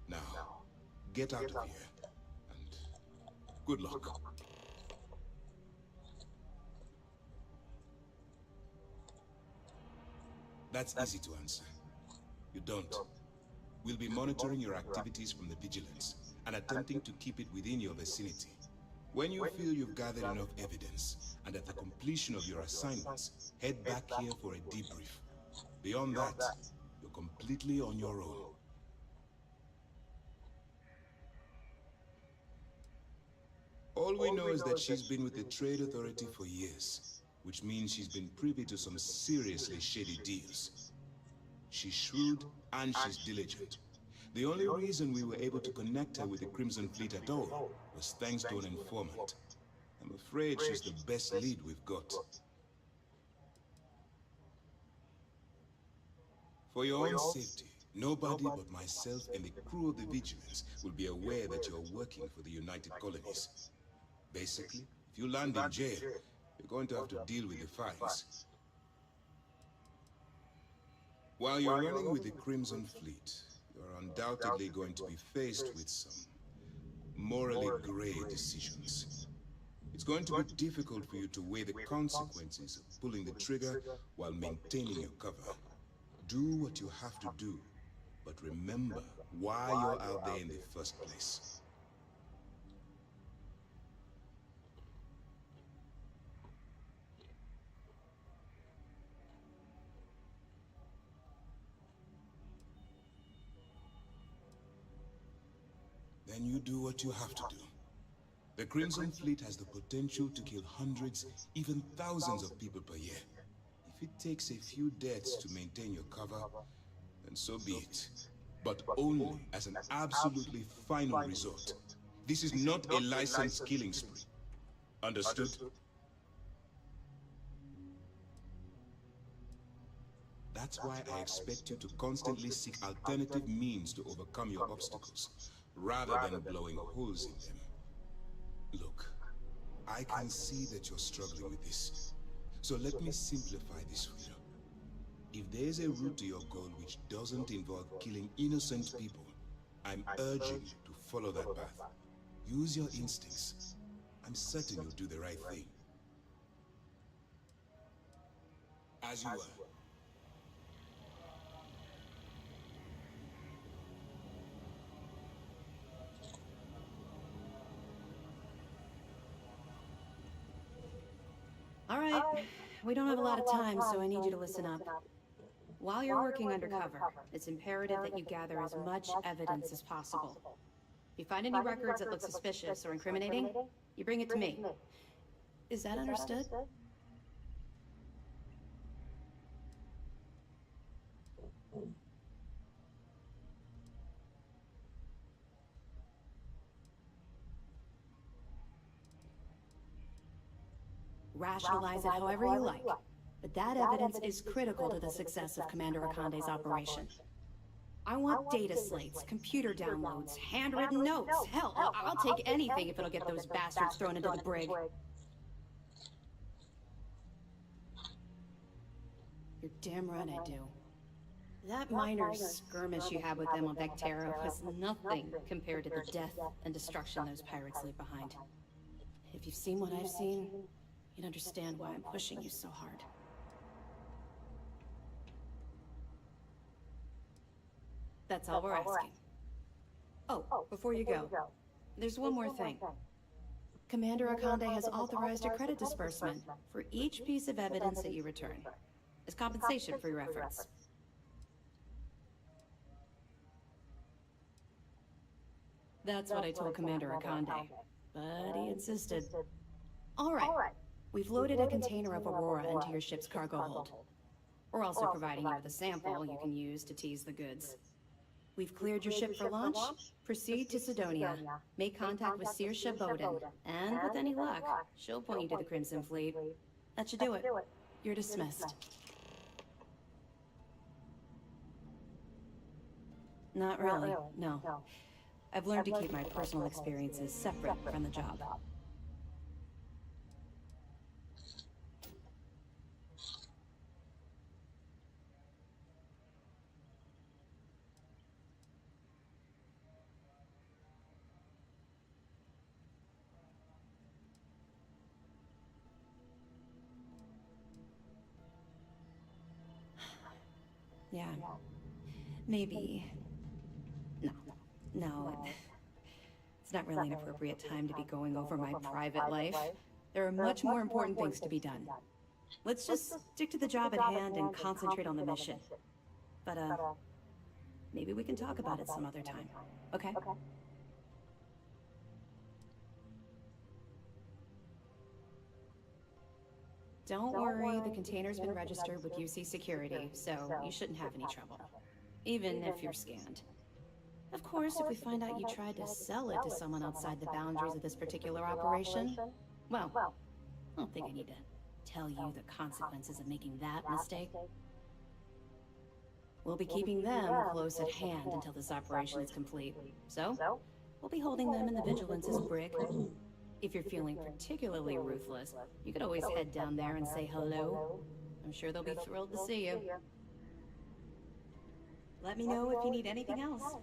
Now, get out of here, and good luck. That's easy to answer. You don't. We'll be monitoring your activities from the vigilance and attempting to keep it within your vicinity. When you feel you've gathered enough evidence, and at the completion of your assignments, head back here for a debrief. Beyond that, you're completely on your own. All we know is that she's been with the Trade Authority for years, which means she's been privy to some seriously shady deals. She's shrewd and she's diligent. The only reason we were able to connect her with the Crimson Fleet at all was thanks to an informant. I'm afraid she's the best lead we've got. For your own safety, nobody but myself and the crew of the Vigilance will be aware that you're working for the United Colonies. Basically, if you land in jail, you're going to have to deal with the fines. While you're running with the Crimson Fleet, you're undoubtedly going to be faced with some morally gray decisions. It's going to be difficult for you to weigh the consequences of pulling the trigger while maintaining your cover. Do what you have to do, but remember why you're out there in the first place. Then you do what you have to do. The Crimson Fleet has the potential to kill hundreds, even thousands of people per year. If it takes a few deaths to maintain your cover, then so be it. But only as an absolutely final resort. This is not a licensed killing spree. Understood? That's why I expect you to constantly seek alternative means to overcome your obstacles, rather than blowing holes in them. Look, I can see that you're struggling with this. So let me simplify this for you. If there's a route to your goal which doesn't involve killing innocent people, I'm urging you to follow that path. Use your instincts. I'm certain you'll do the right thing. As you were. All right, we don't have a lot of time, so I need you to listen up. While you're working undercover, it's imperative that you gather as much evidence as possible. If you find any records that look suspicious or incriminating, you bring it to me. Is that understood? Rationalize it however you like, but that evidence is critical to the success of Commander Akande's operation. I want data slates, computer downloads, handwritten notes. Hell, I'll take anything if it'll get those bastards thrown into the brig. You're damn right I do. That minor skirmish you had with them on Vectera was nothing compared to the death and destruction those pirates leave behind. If you've seen what I've seen, you'd understand why I'm pushing you so hard. That's all we're asking. Oh, before you go, there's one more thing. Commander Akande has authorized a credit disbursement for each piece of evidence that you return, as compensation for your efforts. That's what I told Commander Akande, but he insisted. All right, We've loaded a container of Aurora into your ship's cargo hold. We're also providing you with a sample you can use to tease the goods. We've cleared your ship for launch. Proceed to Sidonia. Make contact with Saoirse Bowden. And with any luck, she'll point you to the Crimson Fleet. That should do it. You're dismissed. Not really, no. I've learned to keep my personal experiences separate from the job. Yeah. Maybe. No. It's not really an appropriate time to be going over my private life. There are much more important things to be done. Let's just stick to the job at hand and concentrate on the mission. But, maybe we can talk about it some other time. Okay? Don't worry, the container's been registered with UC Security, so you shouldn't have any trouble. Even if you're scanned. Of course, if we find out you tried to sell it to someone outside the boundaries of this particular operation, well, I don't think I need to tell you the consequences of making that mistake. We'll be keeping them close at hand until this operation is complete. So, we'll be holding them in the Vigilance's brig. If you're feeling particularly ruthless, you could always head down there and say hello. I'm sure they'll be thrilled to see you. Let me know if you need anything else.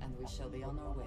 And we shall be on our way.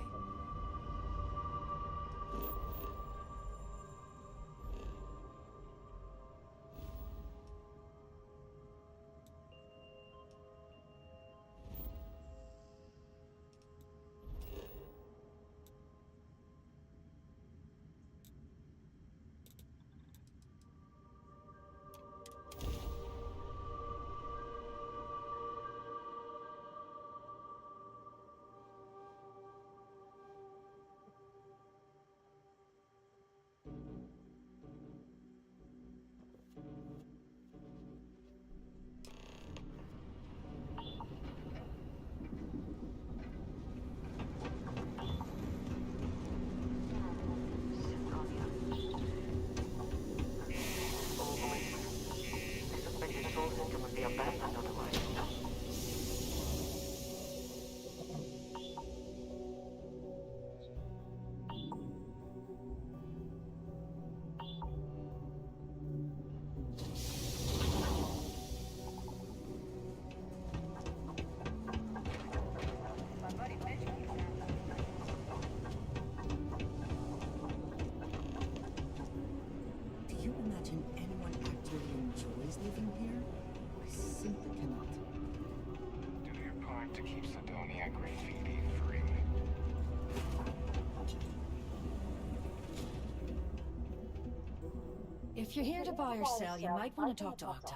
If you're here to buy or sell, you might want to talk to Octai.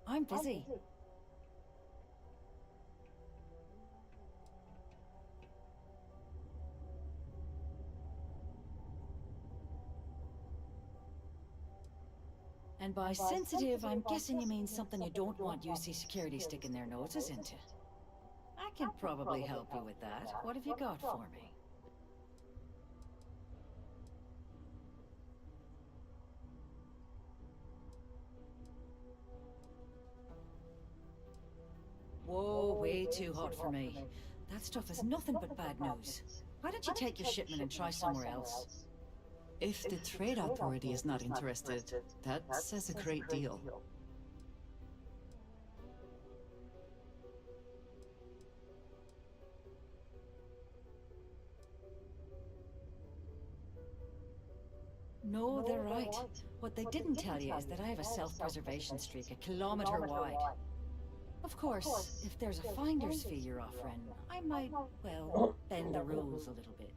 I'm busy. And by sensitive, I'm guessing you mean something you don't want UC Security sticking their noses into. I can probably help you with that. What have you got for me? Whoa, way too hot for me. That stuff is nothing but bad news. Why don't you take your shipment and try somewhere else? If the Trade Authority is not interested, that says a great deal. No, they're right. What they didn't tell you is that I have a self-preservation streak a kilometer wide. Of course, if there's a finder's fee you're offering, I might, well, bend the rules a little bit.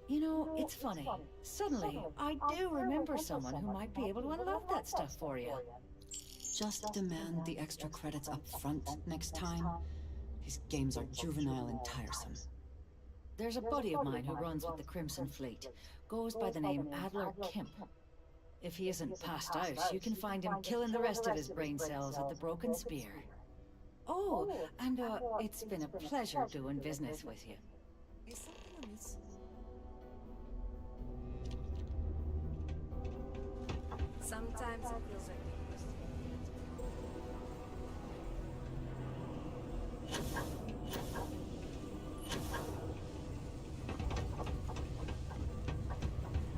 You know, it's funny. Suddenly, I do remember someone who might be able to unload that stuff for you. Just demand the extra credits up front next time. These games are juvenile and tiresome. There's a buddy of mine who runs with the Crimson Fleet. Goes by the name Adler Kemp. If he isn't passed out, you can find him killing the rest of his brain cells at the Broken Spear. Oh, and it's been a pleasure doing business with you. Is something amiss? Sometimes it feels like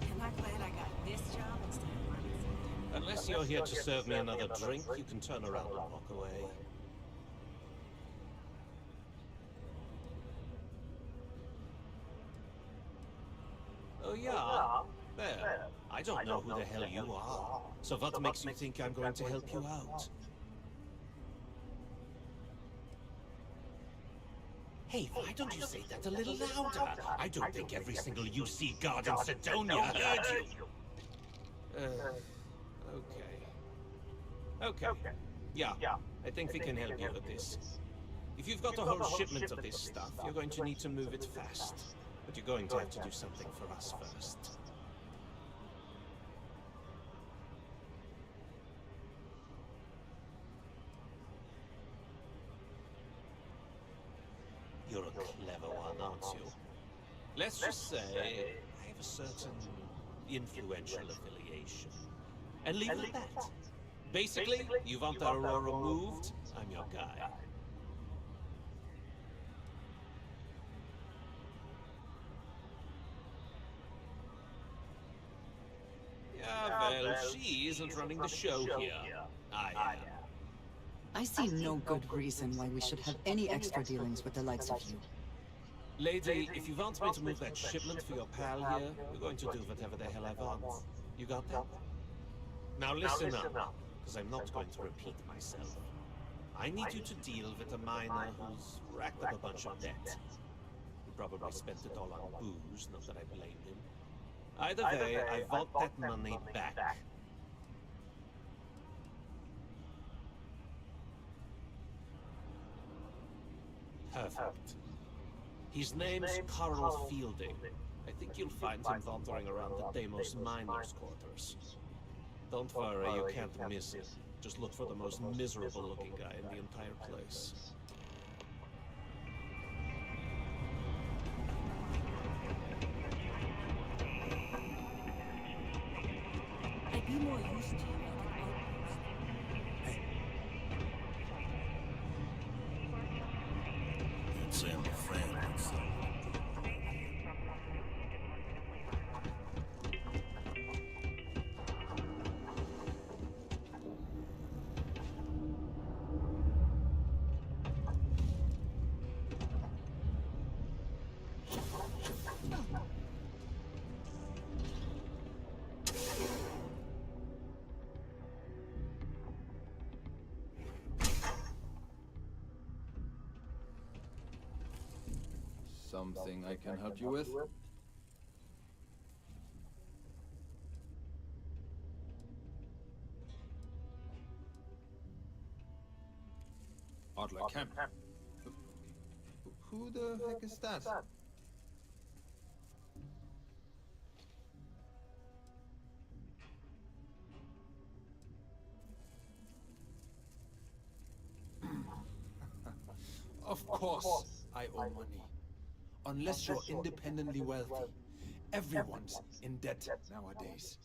Am I glad I got this job instead of running something? Unless you're here to serve me another drink, you can turn around and walk away. Oh yeah? There. I don't know who the hell you are. So what makes you think I'm going to help you out? Hey, why don't you say that a little louder? I don't think every single UC guard in Sidonia heard you. Okay. Okay. Yeah, I think we can help you with this. If you've got a whole shipment of this stuff, you're going to need to move it fast. But you're going to have to do something for us first. You're a clever one, aren't you? Let's just say I have a certain influential affiliation. And leave it at that. Basically, you want Aurora moved, I'm your guy. Yeah, well, she isn't running the show here. I am. I see no good reason why we should have any extra dealings with the likes of you. Lady, if you want me to move that shipment for your pal here, you're going to do whatever the hell I want. You got that? Now listen up, because I'm not going to repeat myself. I need you to deal with a miner who's racked up a bunch of debt. He probably spent it all on booze, not that I blame him. Either way, I want that money back. Perfect. His name's Carl Fielding. I think you'll find him wandering around the Deimos miners' quarters. Don't worry, you can't miss it. Just look for the most miserable-looking guy in the entire place. I'd be more used to you. Say I'm a friend or something. Something I can help you with? Adler Kemp. Who the heck is that? Of course, I owe money. Unless you're independently wealthy. Everyone's in debt nowadays.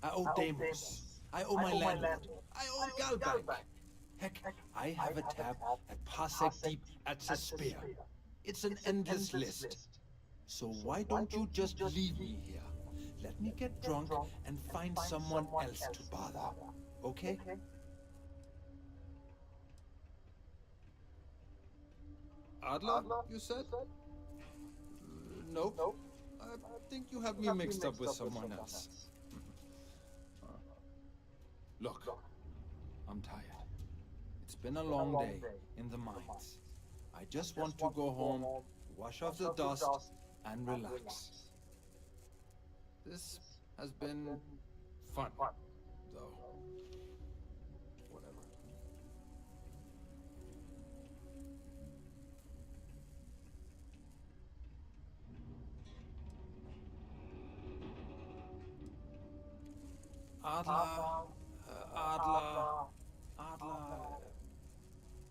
I owe Deimos. I owe my landlord. I owe Galbank. Heck, I have a tab at Parsec Deep at the Spear. It's an endless list. So why don't you just leave me here? let me get drunk and find someone else to bother. Okay? Adler, you said? Nope. I think you have me mixed up with someone else. Look, I'm tired. It's been a long day in the mines. I just want to go home, wash off the dust, and relax. This has been fun, though. Whatever. Adler.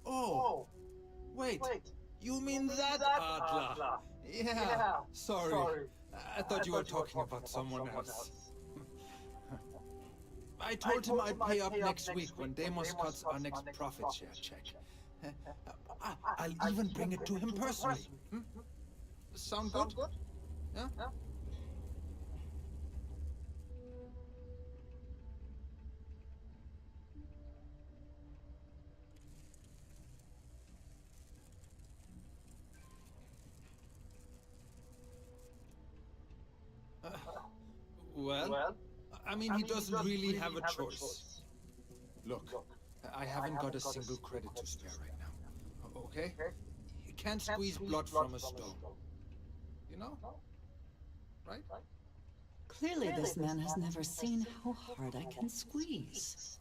Oh, wait. You mean that Adler? Yeah, sorry. I thought you were talking about someone else. I told him I'd pay up next week when Deimos cuts our next profit share check. I'll even bring it to him personally. Sound good? Yeah? Well, I mean, he doesn't really have a choice. Look, I haven't got a single credit to spare right now, okay? You can't squeeze blood from a stone. You know? Right? Clearly this man has never seen how hard I can squeeze.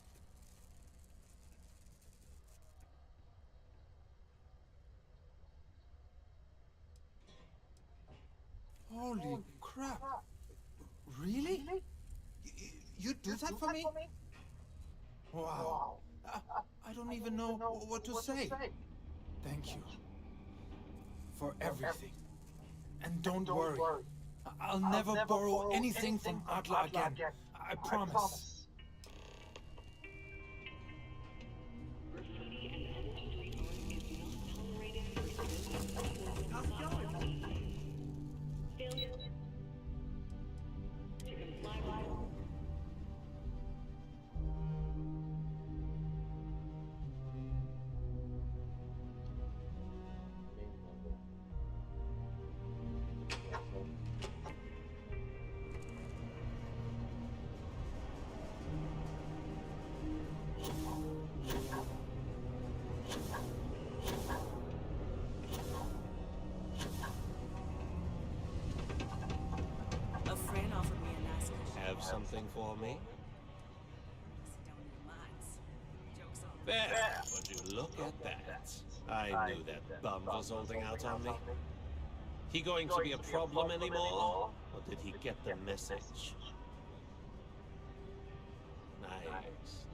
Holy crap. Really? You'd do that for me? Wow. I don't even know what to say. Thank you. For everything. And don't worry. I'll never borrow anything from Adler again. I promise. Something for me? There! Would you look at that? I knew that bum was holding out on me. He going to be a problem anymore? Or did he get the message?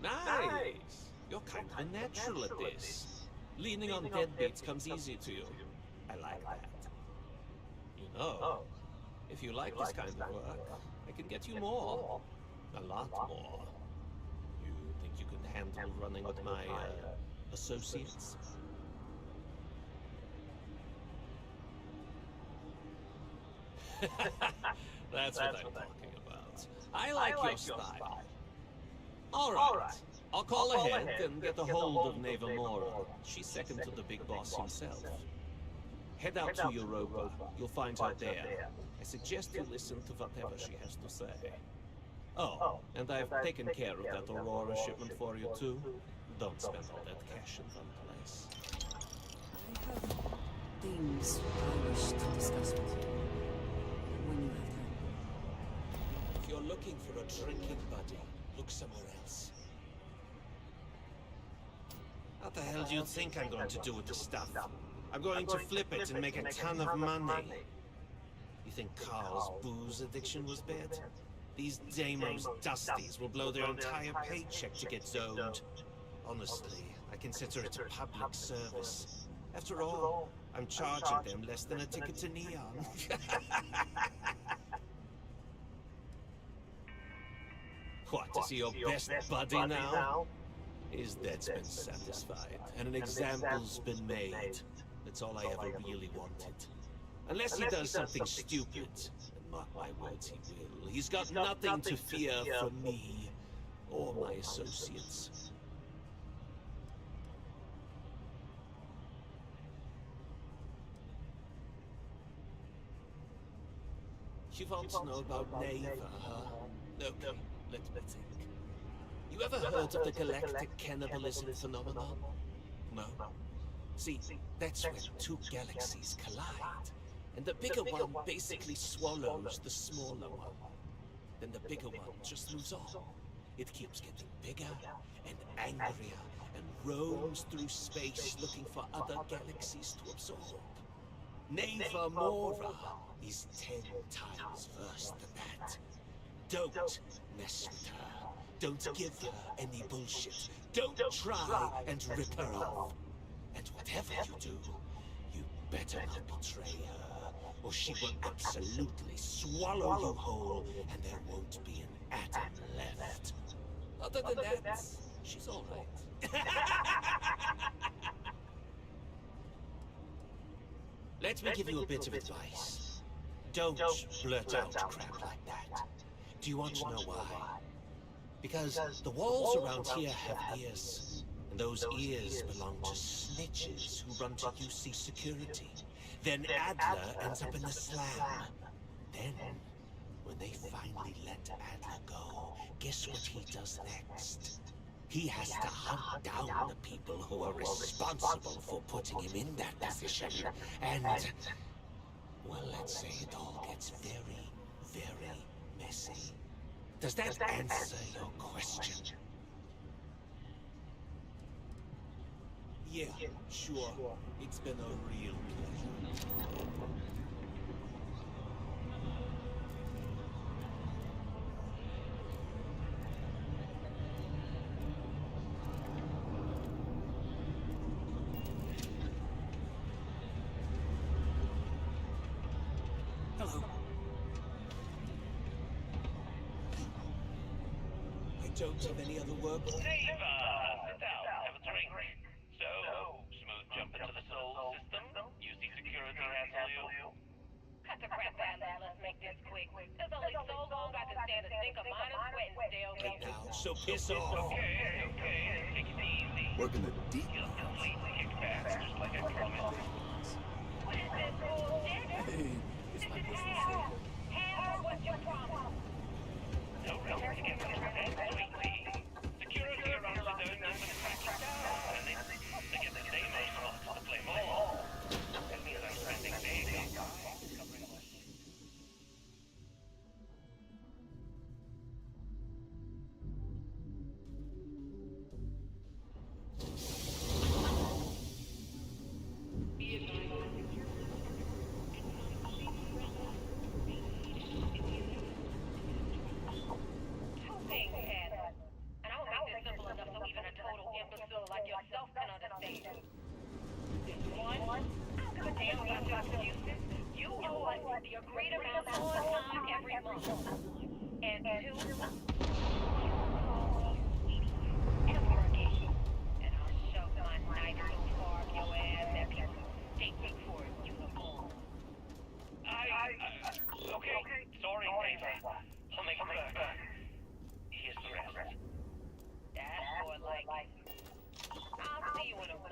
Nice! You're kind of a natural at this. Leaning on deadbeats comes easy to you. I like that. You know, if you like this kind of work, I can get you more. A lot more. You think you can handle running with my, associates? That's what I'm talking about. I like your style. Alright. I'll call ahead and get a hold of Neva Mora. She's second to the big boss himself. Head out to Europa. You'll find her there. I suggest you listen to whatever she has to say. Oh, and I've taken care of that Aurora shipment for you too. Don't spend all that cash in one place. I have things I wish to discuss with you. When you have time. If you're looking for a drinking buddy, look somewhere else. What the hell do you think I'm going to do with the stuff? I'm going to flip it and make a ton of money. You think Carl's booze addiction was bad? These Deimos dusties will blow their entire paycheck to get zoned. Honestly, I consider it a public service. After all, I'm charging them less than a ticket to Neon. What, to see your best buddy now? His debt's been satisfied, and an example's been made. That's all I ever really wanted. Unless he does something stupid, and Mark my words, he will. He's got nothing to fear from me or my associates. You want to know about Neva, huh? Okay, let me think. You ever heard of the galactic cannibalism phenomenon? No? See, that's when two galaxies collide, and the bigger one basically swallows the smaller one. Then the bigger one just moves on. It keeps getting bigger and angrier and roams through space looking for other galaxies to absorb. Neva Mora is 10 times worse than that. Don't mess with her. Don't give her any bullshit. Don't try and rip her off. And whatever you do, you better not betray her, or she will absolutely swallow you whole, and there won't be an atom left. Other than that, she's all right. Let me give you a bit of advice. Don't blurt out crap like that. Do you want to know why? Because the walls around here have ears, and those ears belong to snitches who run to UC security. Then Adler ends up in the slam. Then, when they finally let Adler go, guess what he does next? He has to hunt down the people who are responsible for putting him in that position. And, well, let's say it all gets very, very messy. Does that answer your question? Yeah, sure. It's been a real pleasure. Hello. I don't have any other work. Neva, sit down, have a drink. So, smooth jump into the soul system? UC security handle you? Cut the crap out and let's make this quick. There's only so long I can stand the stink of mine and sweat and stay over Right here. now, so piss off. Okay, take it easy. Working the deep. You'll completely kick back, just like I promised. What is this bullshit? Hey, it's my business. How? What's your problem? No reason to get rid of sweetly. Security around the zone is cracking down, and they get the Deimos slots to play more. That means I'm spending big on covering my... Two things, Adler. And I'll make this simple enough so even a total imbecile like yourself can understand. One, I don't give a damn about your excuses. You owe us the agreed amount on time every month. And two, you call me ever again. And I'll shove my knife so far up your ass that people take me for a unicorn. Okay, sorry, Neva. I'll make it right back. Here's the rest. That's more like it. I'll see you in a month.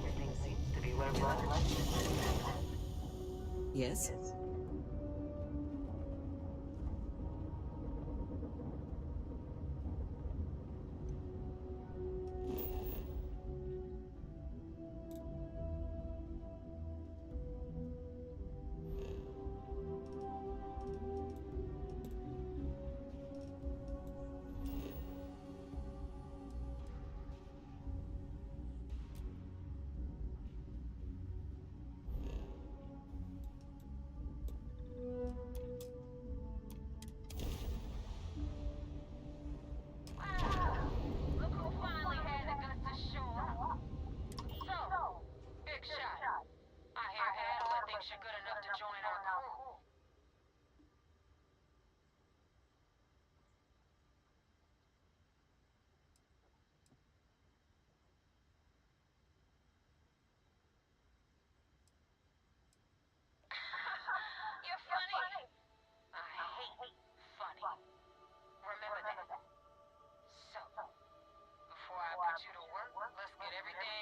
Everything seems to be where we want it. Yes?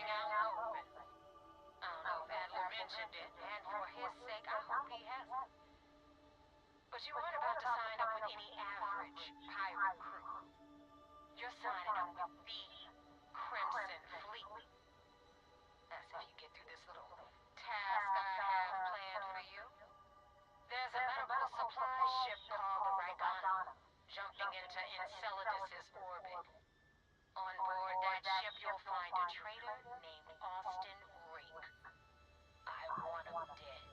hanging out open. I don't know if Adler mentioned it, and for his sake, I hope he hasn't. But you aren't about to sign up with any average pirate crew. You're signing up with the Crimson Fleet. That's if you get through this little task I have planned for you. There's a medical supply ship called the Rygana, jumping into Enceladus's orbit. On board that ship, you'll find a traitor named Austin Rink. I want him dead.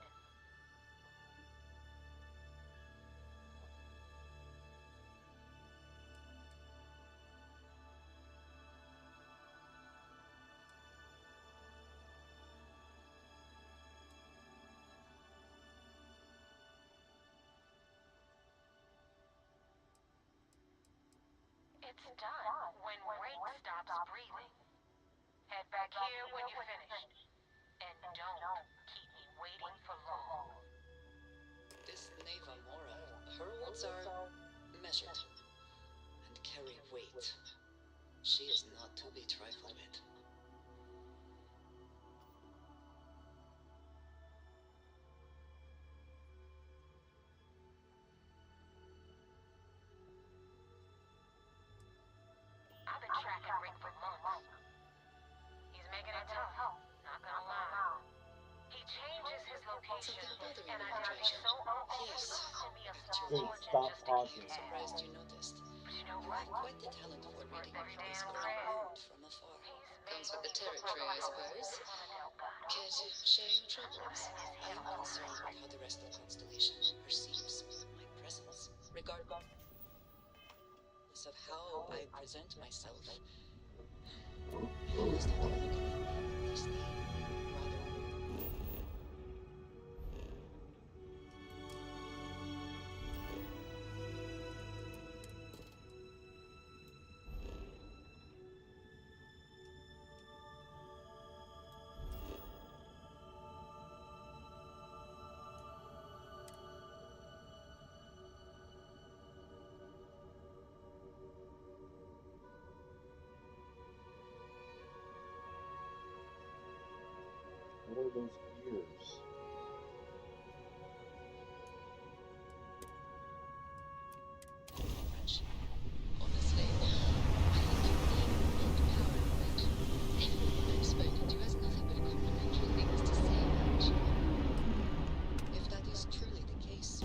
It's done when Rake stops breathing. Head back here when you're finished. And don't keep me waiting for long. This Neva Mora, her words are measured and carry weight. She is not to be trifled with. I've been tracking Rick for months. He's making it tough, not gonna lie. He changes his location, and I tell you so often Yes, costing me a actually, fortune just to keep I'm surprised you noticed. But you know You what? have quite the talent for reading Every this damn ground credit. mood from afar. Comes with the territory, I suppose. Care to share your troubles? I am concerned with how the rest of Constellation perceives my presence, regardless of how I present myself. Please don't look at me this day. What are those ears? Honestly, I think you're being overpowered. Everyone I've spoken to has nothing but complimentary things to say about you. If that is truly the case,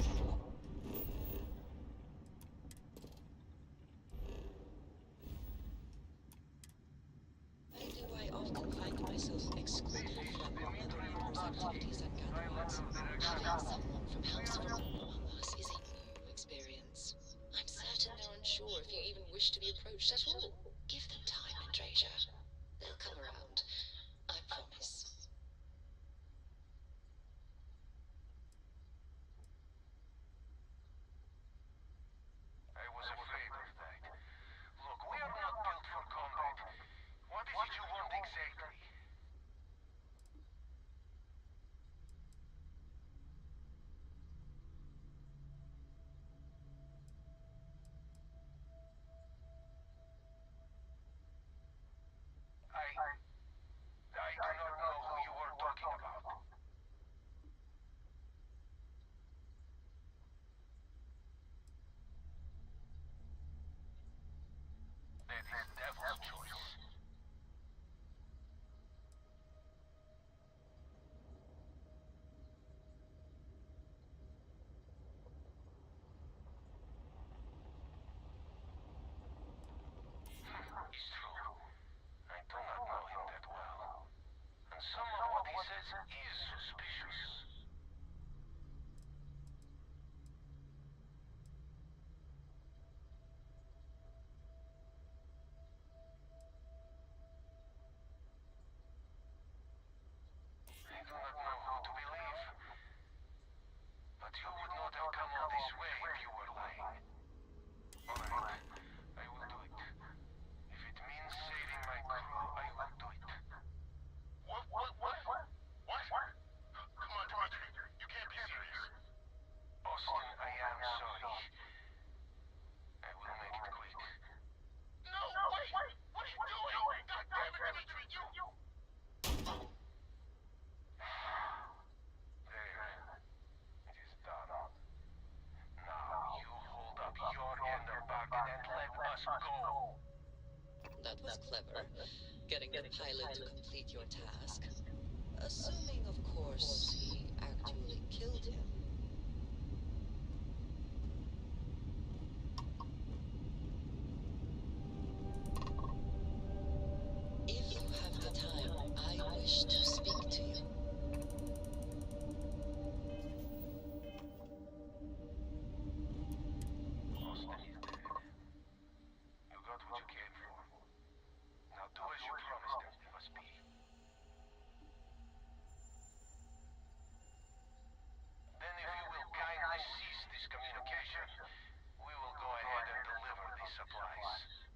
why do I often find myself excluded from other members' activities and gatherings? Having someone from House among us is a new experience. I'm certain they're unsure if you even wish to be approached at all. Give them time, Andrasia. They'll come around. I promise. I was afraid of that. Look, we are not built for combat. What is it you want exactly? was clever, getting the pilot to complete your task. Assuming, of course, he actually killed him. If you have the time, I wish to speak to you. Austin is dead. You got what you came for. Now do as you promised and leave us be. Then if you will kindly cease this communication, we will go ahead and deliver these supplies.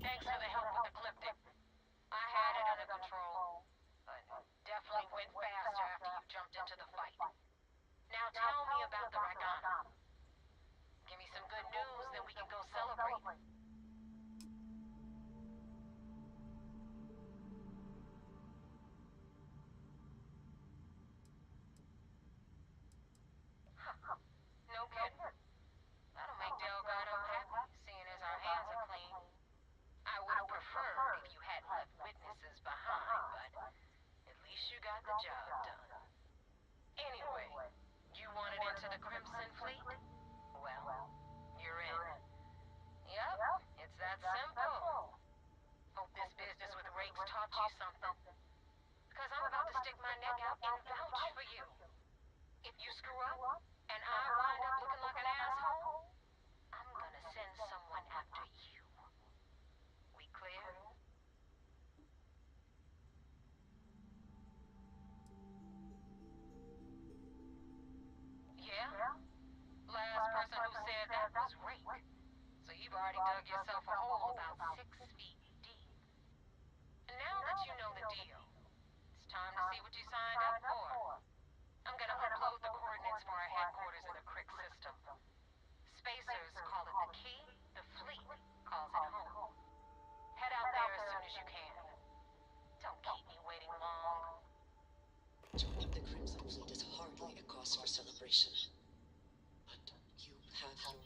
Thanks for the help with the Cliptic. I had it under control, but definitely went faster after you jumped into the fight. Now tell me about the Ragan. Give me some good news, then we can go celebrate. No kidding. That'll make Delgado happy, seeing as our the Crimson Fleet? Well, you're in. Yep, it's that simple. Hope this business with rakes taught you something. Because I'm about to stick my neck out and vouch for you. If you screw up, and I wind up looking like an asshole, I'm gonna send someone after you. We clear? Yeah? Last person who said that was Rake. So you've already dug yourself a hole about 6 feet deep. And now that you know the deal, it's time to see what you signed up for. I'm gonna upload the coordinates for our headquarters in the Crick system. Spacers call it the key, the fleet calls it home. Head out there as soon as you can. Don't keep me waiting long. Joining the Crimson Fleet is hardly a cause for celebration. But you have your...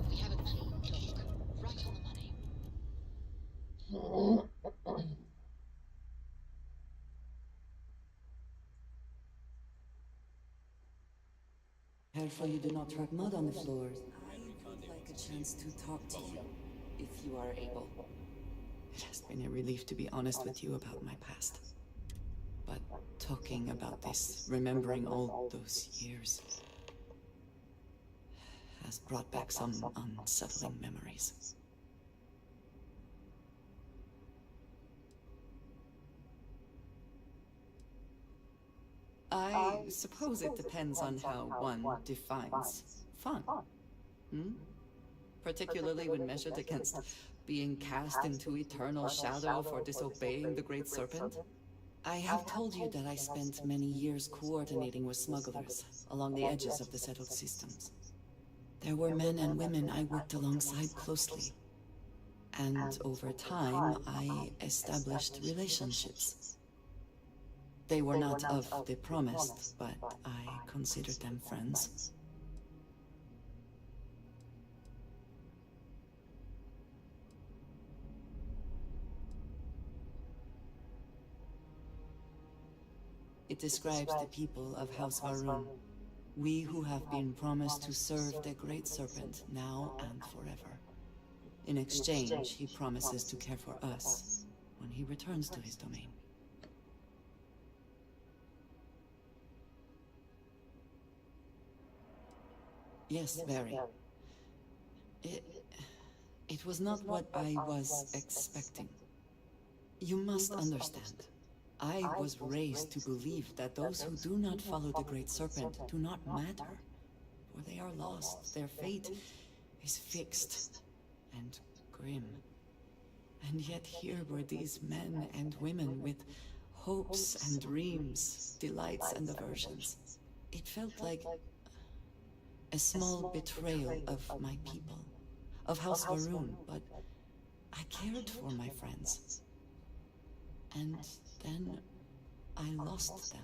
We have a clean cloak, right on the money. Careful you do not track mud on the floors. I would like a chance to talk to you, if you are able. It has been a relief to be honest with you about my past. But talking about this, remembering all those years, has brought back some unsettling memories. I suppose it depends on how one defines fun. Particularly when measured against being cast into eternal shadow for disobeying the Great Serpent. I have told you that I spent many years coordinating with smugglers along the edges of the settled systems. There were men and women I worked alongside closely. And over time, I established relationships. They were not of the promised, but I considered them friends. It describes the people of House Varun. We who have been promised to serve the Great Serpent now and forever. In exchange, he promises to care for us when he returns to his domain. Yes, very. It was not what I was expecting. You must understand. I was raised to believe that those who do not follow the Great Serpent do not matter, for they are lost. Their fate is fixed and grim. And yet here were these men and women with hopes and dreams, delights and aversions. It felt like a small betrayal of my people, of House Varun, but I cared for my friends. And then I lost them.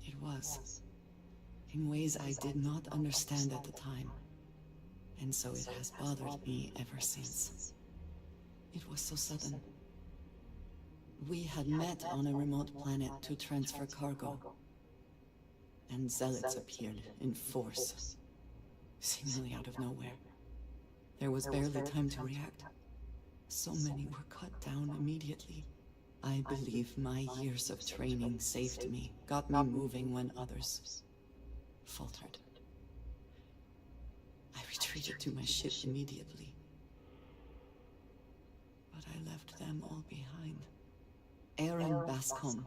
It was, in ways I did not understand at the time, and so it has bothered me ever since. It was so sudden. We had met on a remote planet to transfer cargo, and zealots appeared in force, seemingly out of nowhere. There was barely time to react. So many were cut down immediately. I believe my years of training saved me, got me moving when others faltered. I retreated to my ship immediately, but I left them all behind. Aaron Bascom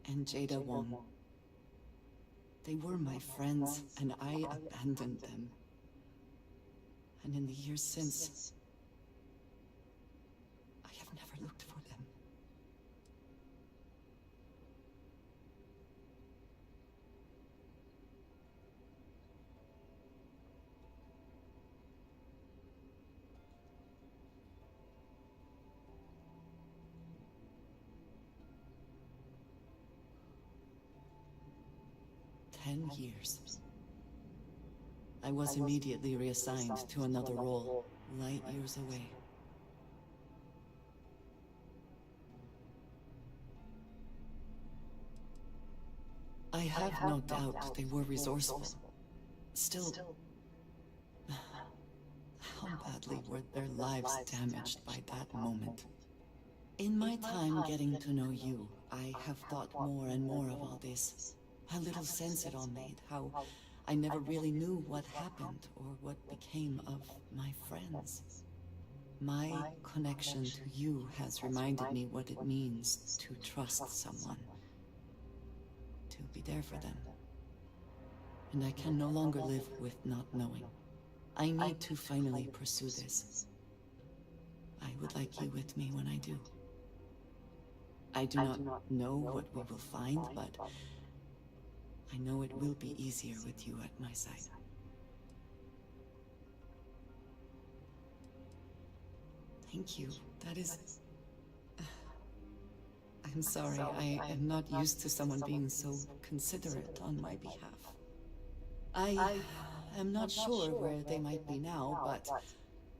and Jada Wong. They were my friends, and I abandoned them. And in the years since, I have never looked for them. Ten years. I was immediately reassigned to another role, light years away. I have no doubt they were resourceful. Still, how badly were their lives damaged by that moment? In my time getting to know you, I have thought more and more of all this. How little sense it all made, how I never really knew what happened or what became of my friends. My connection to you has reminded me what it means to trust someone, to be there for them. And I can no longer live with not knowing. I need to finally pursue this. I would like you with me when I do. I do not know what we will find, but I know it will be easier with you at my side. Thank you. That is... I'm sorry, I am not used to someone being so considerate on my behalf. I am not sure where they might be now, but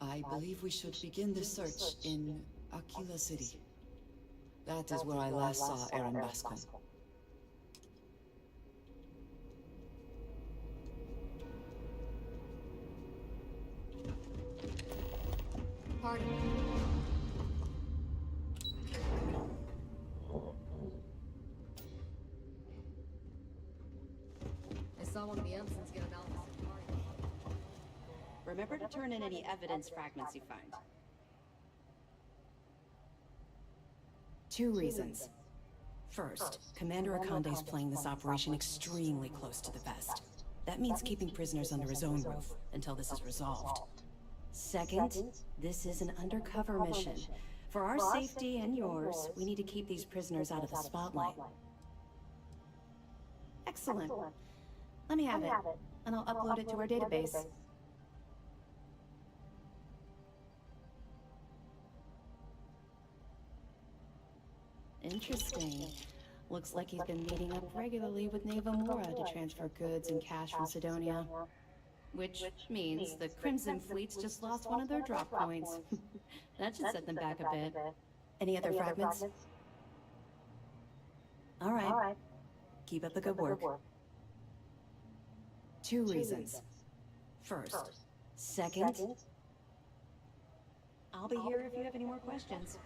I believe we should begin the search in Aquila City. That is where I last saw Aaron Bascom. Pardon me. I saw one of the Empsons get analysis. Remember to turn in any evidence fragments you find. 2 reasons. First, Commander Akande's playing this operation extremely close to the vest. That means keeping prisoners under his own roof until this is resolved. Second, this is an undercover mission. For our safety and yours, we need to keep these prisoners out of the spotlight. Excellent. Let me have it, and I'll upload it to our database. Interesting. Looks like he's been meeting up regularly with Neva Mora to transfer goods and cash from Sidonia. Which means the Crimson Fleet's just lost one of their drop points. That should set them back a bit. Any other fragments? All right. Keep up the good work. 2 reasons. First. Second. I'll be here if you have any more questions.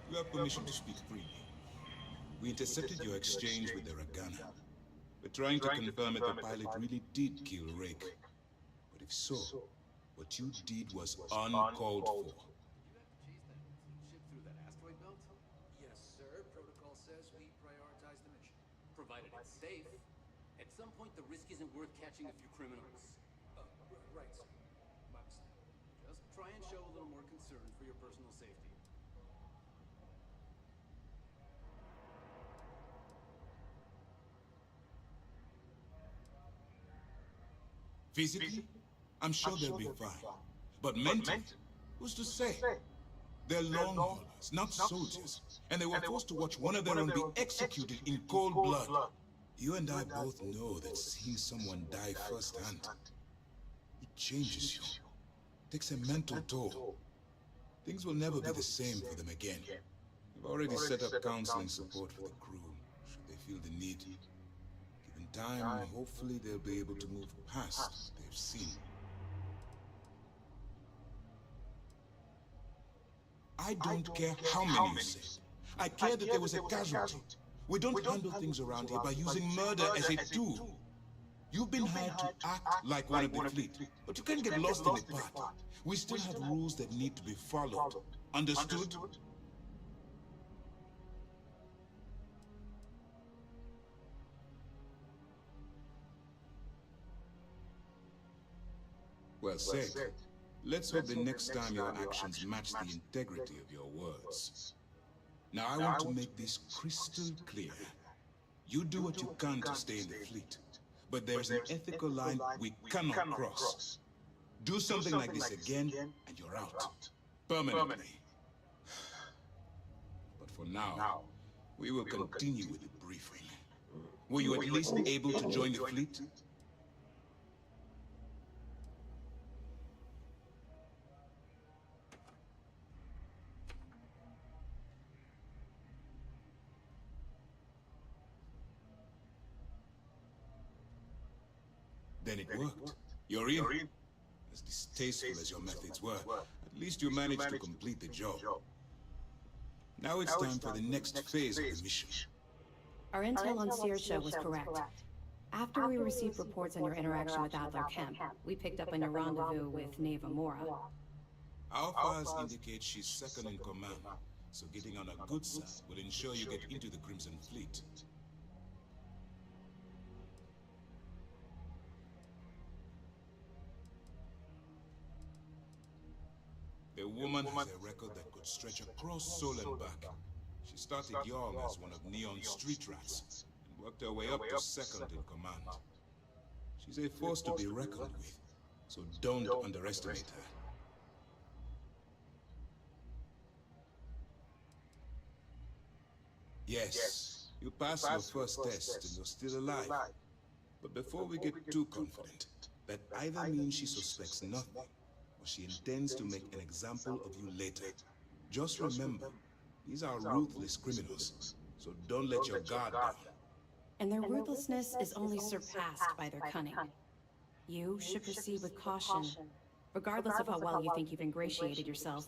You have permission to speak freely. We intercepted your exchange with the Ragana. We're trying to confirm if the pilot really did kill Rick. But if so, what you did was uncalled for. Ship through that asteroid belt? Yes, sir. Protocol says we prioritize the mission. Provided it's safe. At some point, the risk isn't worth catching a few criminals. Right, sir. My mistake. Just try and show a little more concern for your personal safety. Physically, I'm sure they'll be fine. But mentally, who's to say? They're long haulers, not soldiers. And they were forced to watch one of their own be executed in cold blood. You and I both know that seeing someone die firsthand, it changes you. Takes a mental toll. Things will never be the same for them again. We've already set up counseling support for the crew, should they feel the need. Given time, hopefully they'll be able to move past what they've seen. I don't care how many you say. I care that there was a casualty. We don't handle things around here by using murder as a tool. You've been hired to act like one of the fleet, but you can't get lost in the part. We still have rules that need to be followed. Understood? Well said. Let's hope the next time your actions match the integrity of your words. Now I want to make this crystal clear. You do what you can to stay in the fleet, but there's an ethical line we cannot cross. Do something like this again, and you're out. Permanently. But for now, we will continue with the briefing. Were you at least able to join the fleet? Then it worked. You're in. As distasteful as your methods were, at least you managed to complete the job. Now it's time for the next phase of the mission. Our intel on Searsha was correct. After we received reports on your interaction with Adler Kemp, we picked up on your rendezvous with Neva Mora. Our files indicate she's second in command, so getting on a good side will ensure you get into the Crimson Fleet. The woman has a record that could stretch across Sol and back. She started young as one of Neon's street rats, and worked her way up to second in command. She's a force to be reckoned with, so don't underestimate her. Yes, you passed your first test and you're still alive. But before we get too confident, that either means she suspects nothing, or she intends to make an example of you later. Just remember, these are ruthless criminals, so don't let your guard down. And their ruthlessness is only surpassed by their cunning. You should proceed with caution, regardless of how well you think you've ingratiated yourself.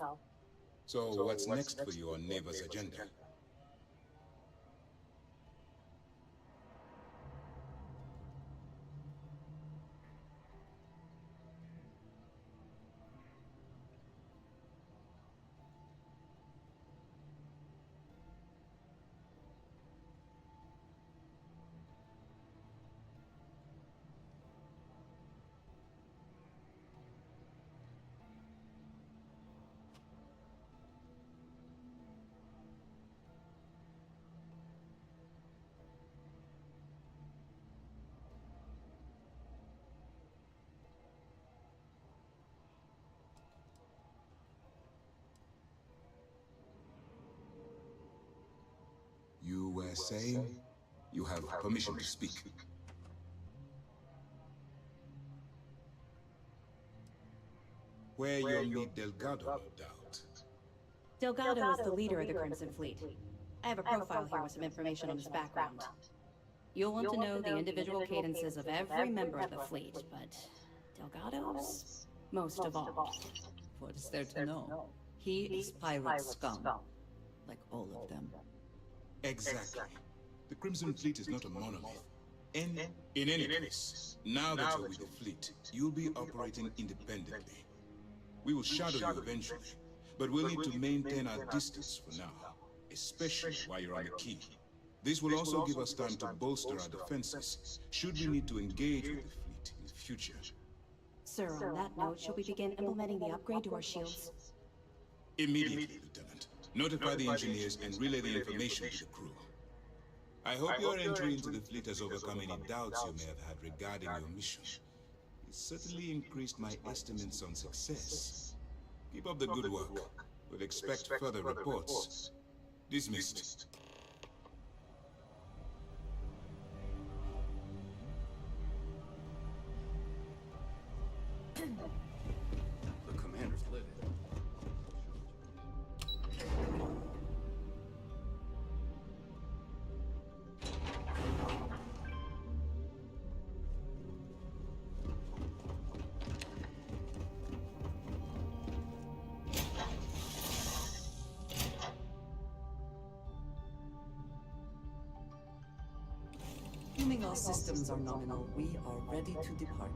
So what's next for you on Neva's agenda? You were saying you have permission to speak. Where you'll meet Delgado, no doubt. Delgado is the leader of the Crimson Fleet. I have a profile here with some information on his background. You'll want to know the individual cadences of every member of the fleet, but Delgado's most of all. What is there to know? He is pirate scum, like all of them. Exactly. The Crimson Fleet is not a monolith. In any case, now that you're with the fleet, you'll be operating independently. We will shadow you eventually, but we'll need to maintain our distance for now, especially while you're on the key. This will also give us time to bolster our defenses, should we need to engage with the fleet in the future. Sir, on that note, shall we begin implementing the upgrade to our shields? Immediately, Lieutenant. Notify the engineers and relay the information to the crew. I hope your entry into the fleet has overcome any doubts you may have had regarding your mission. It certainly increased my estimates on success. Keep up the good work. We'll expect further reports. Dismissed. The commander's livid. Assuming all systems are nominal, we are ready to depart.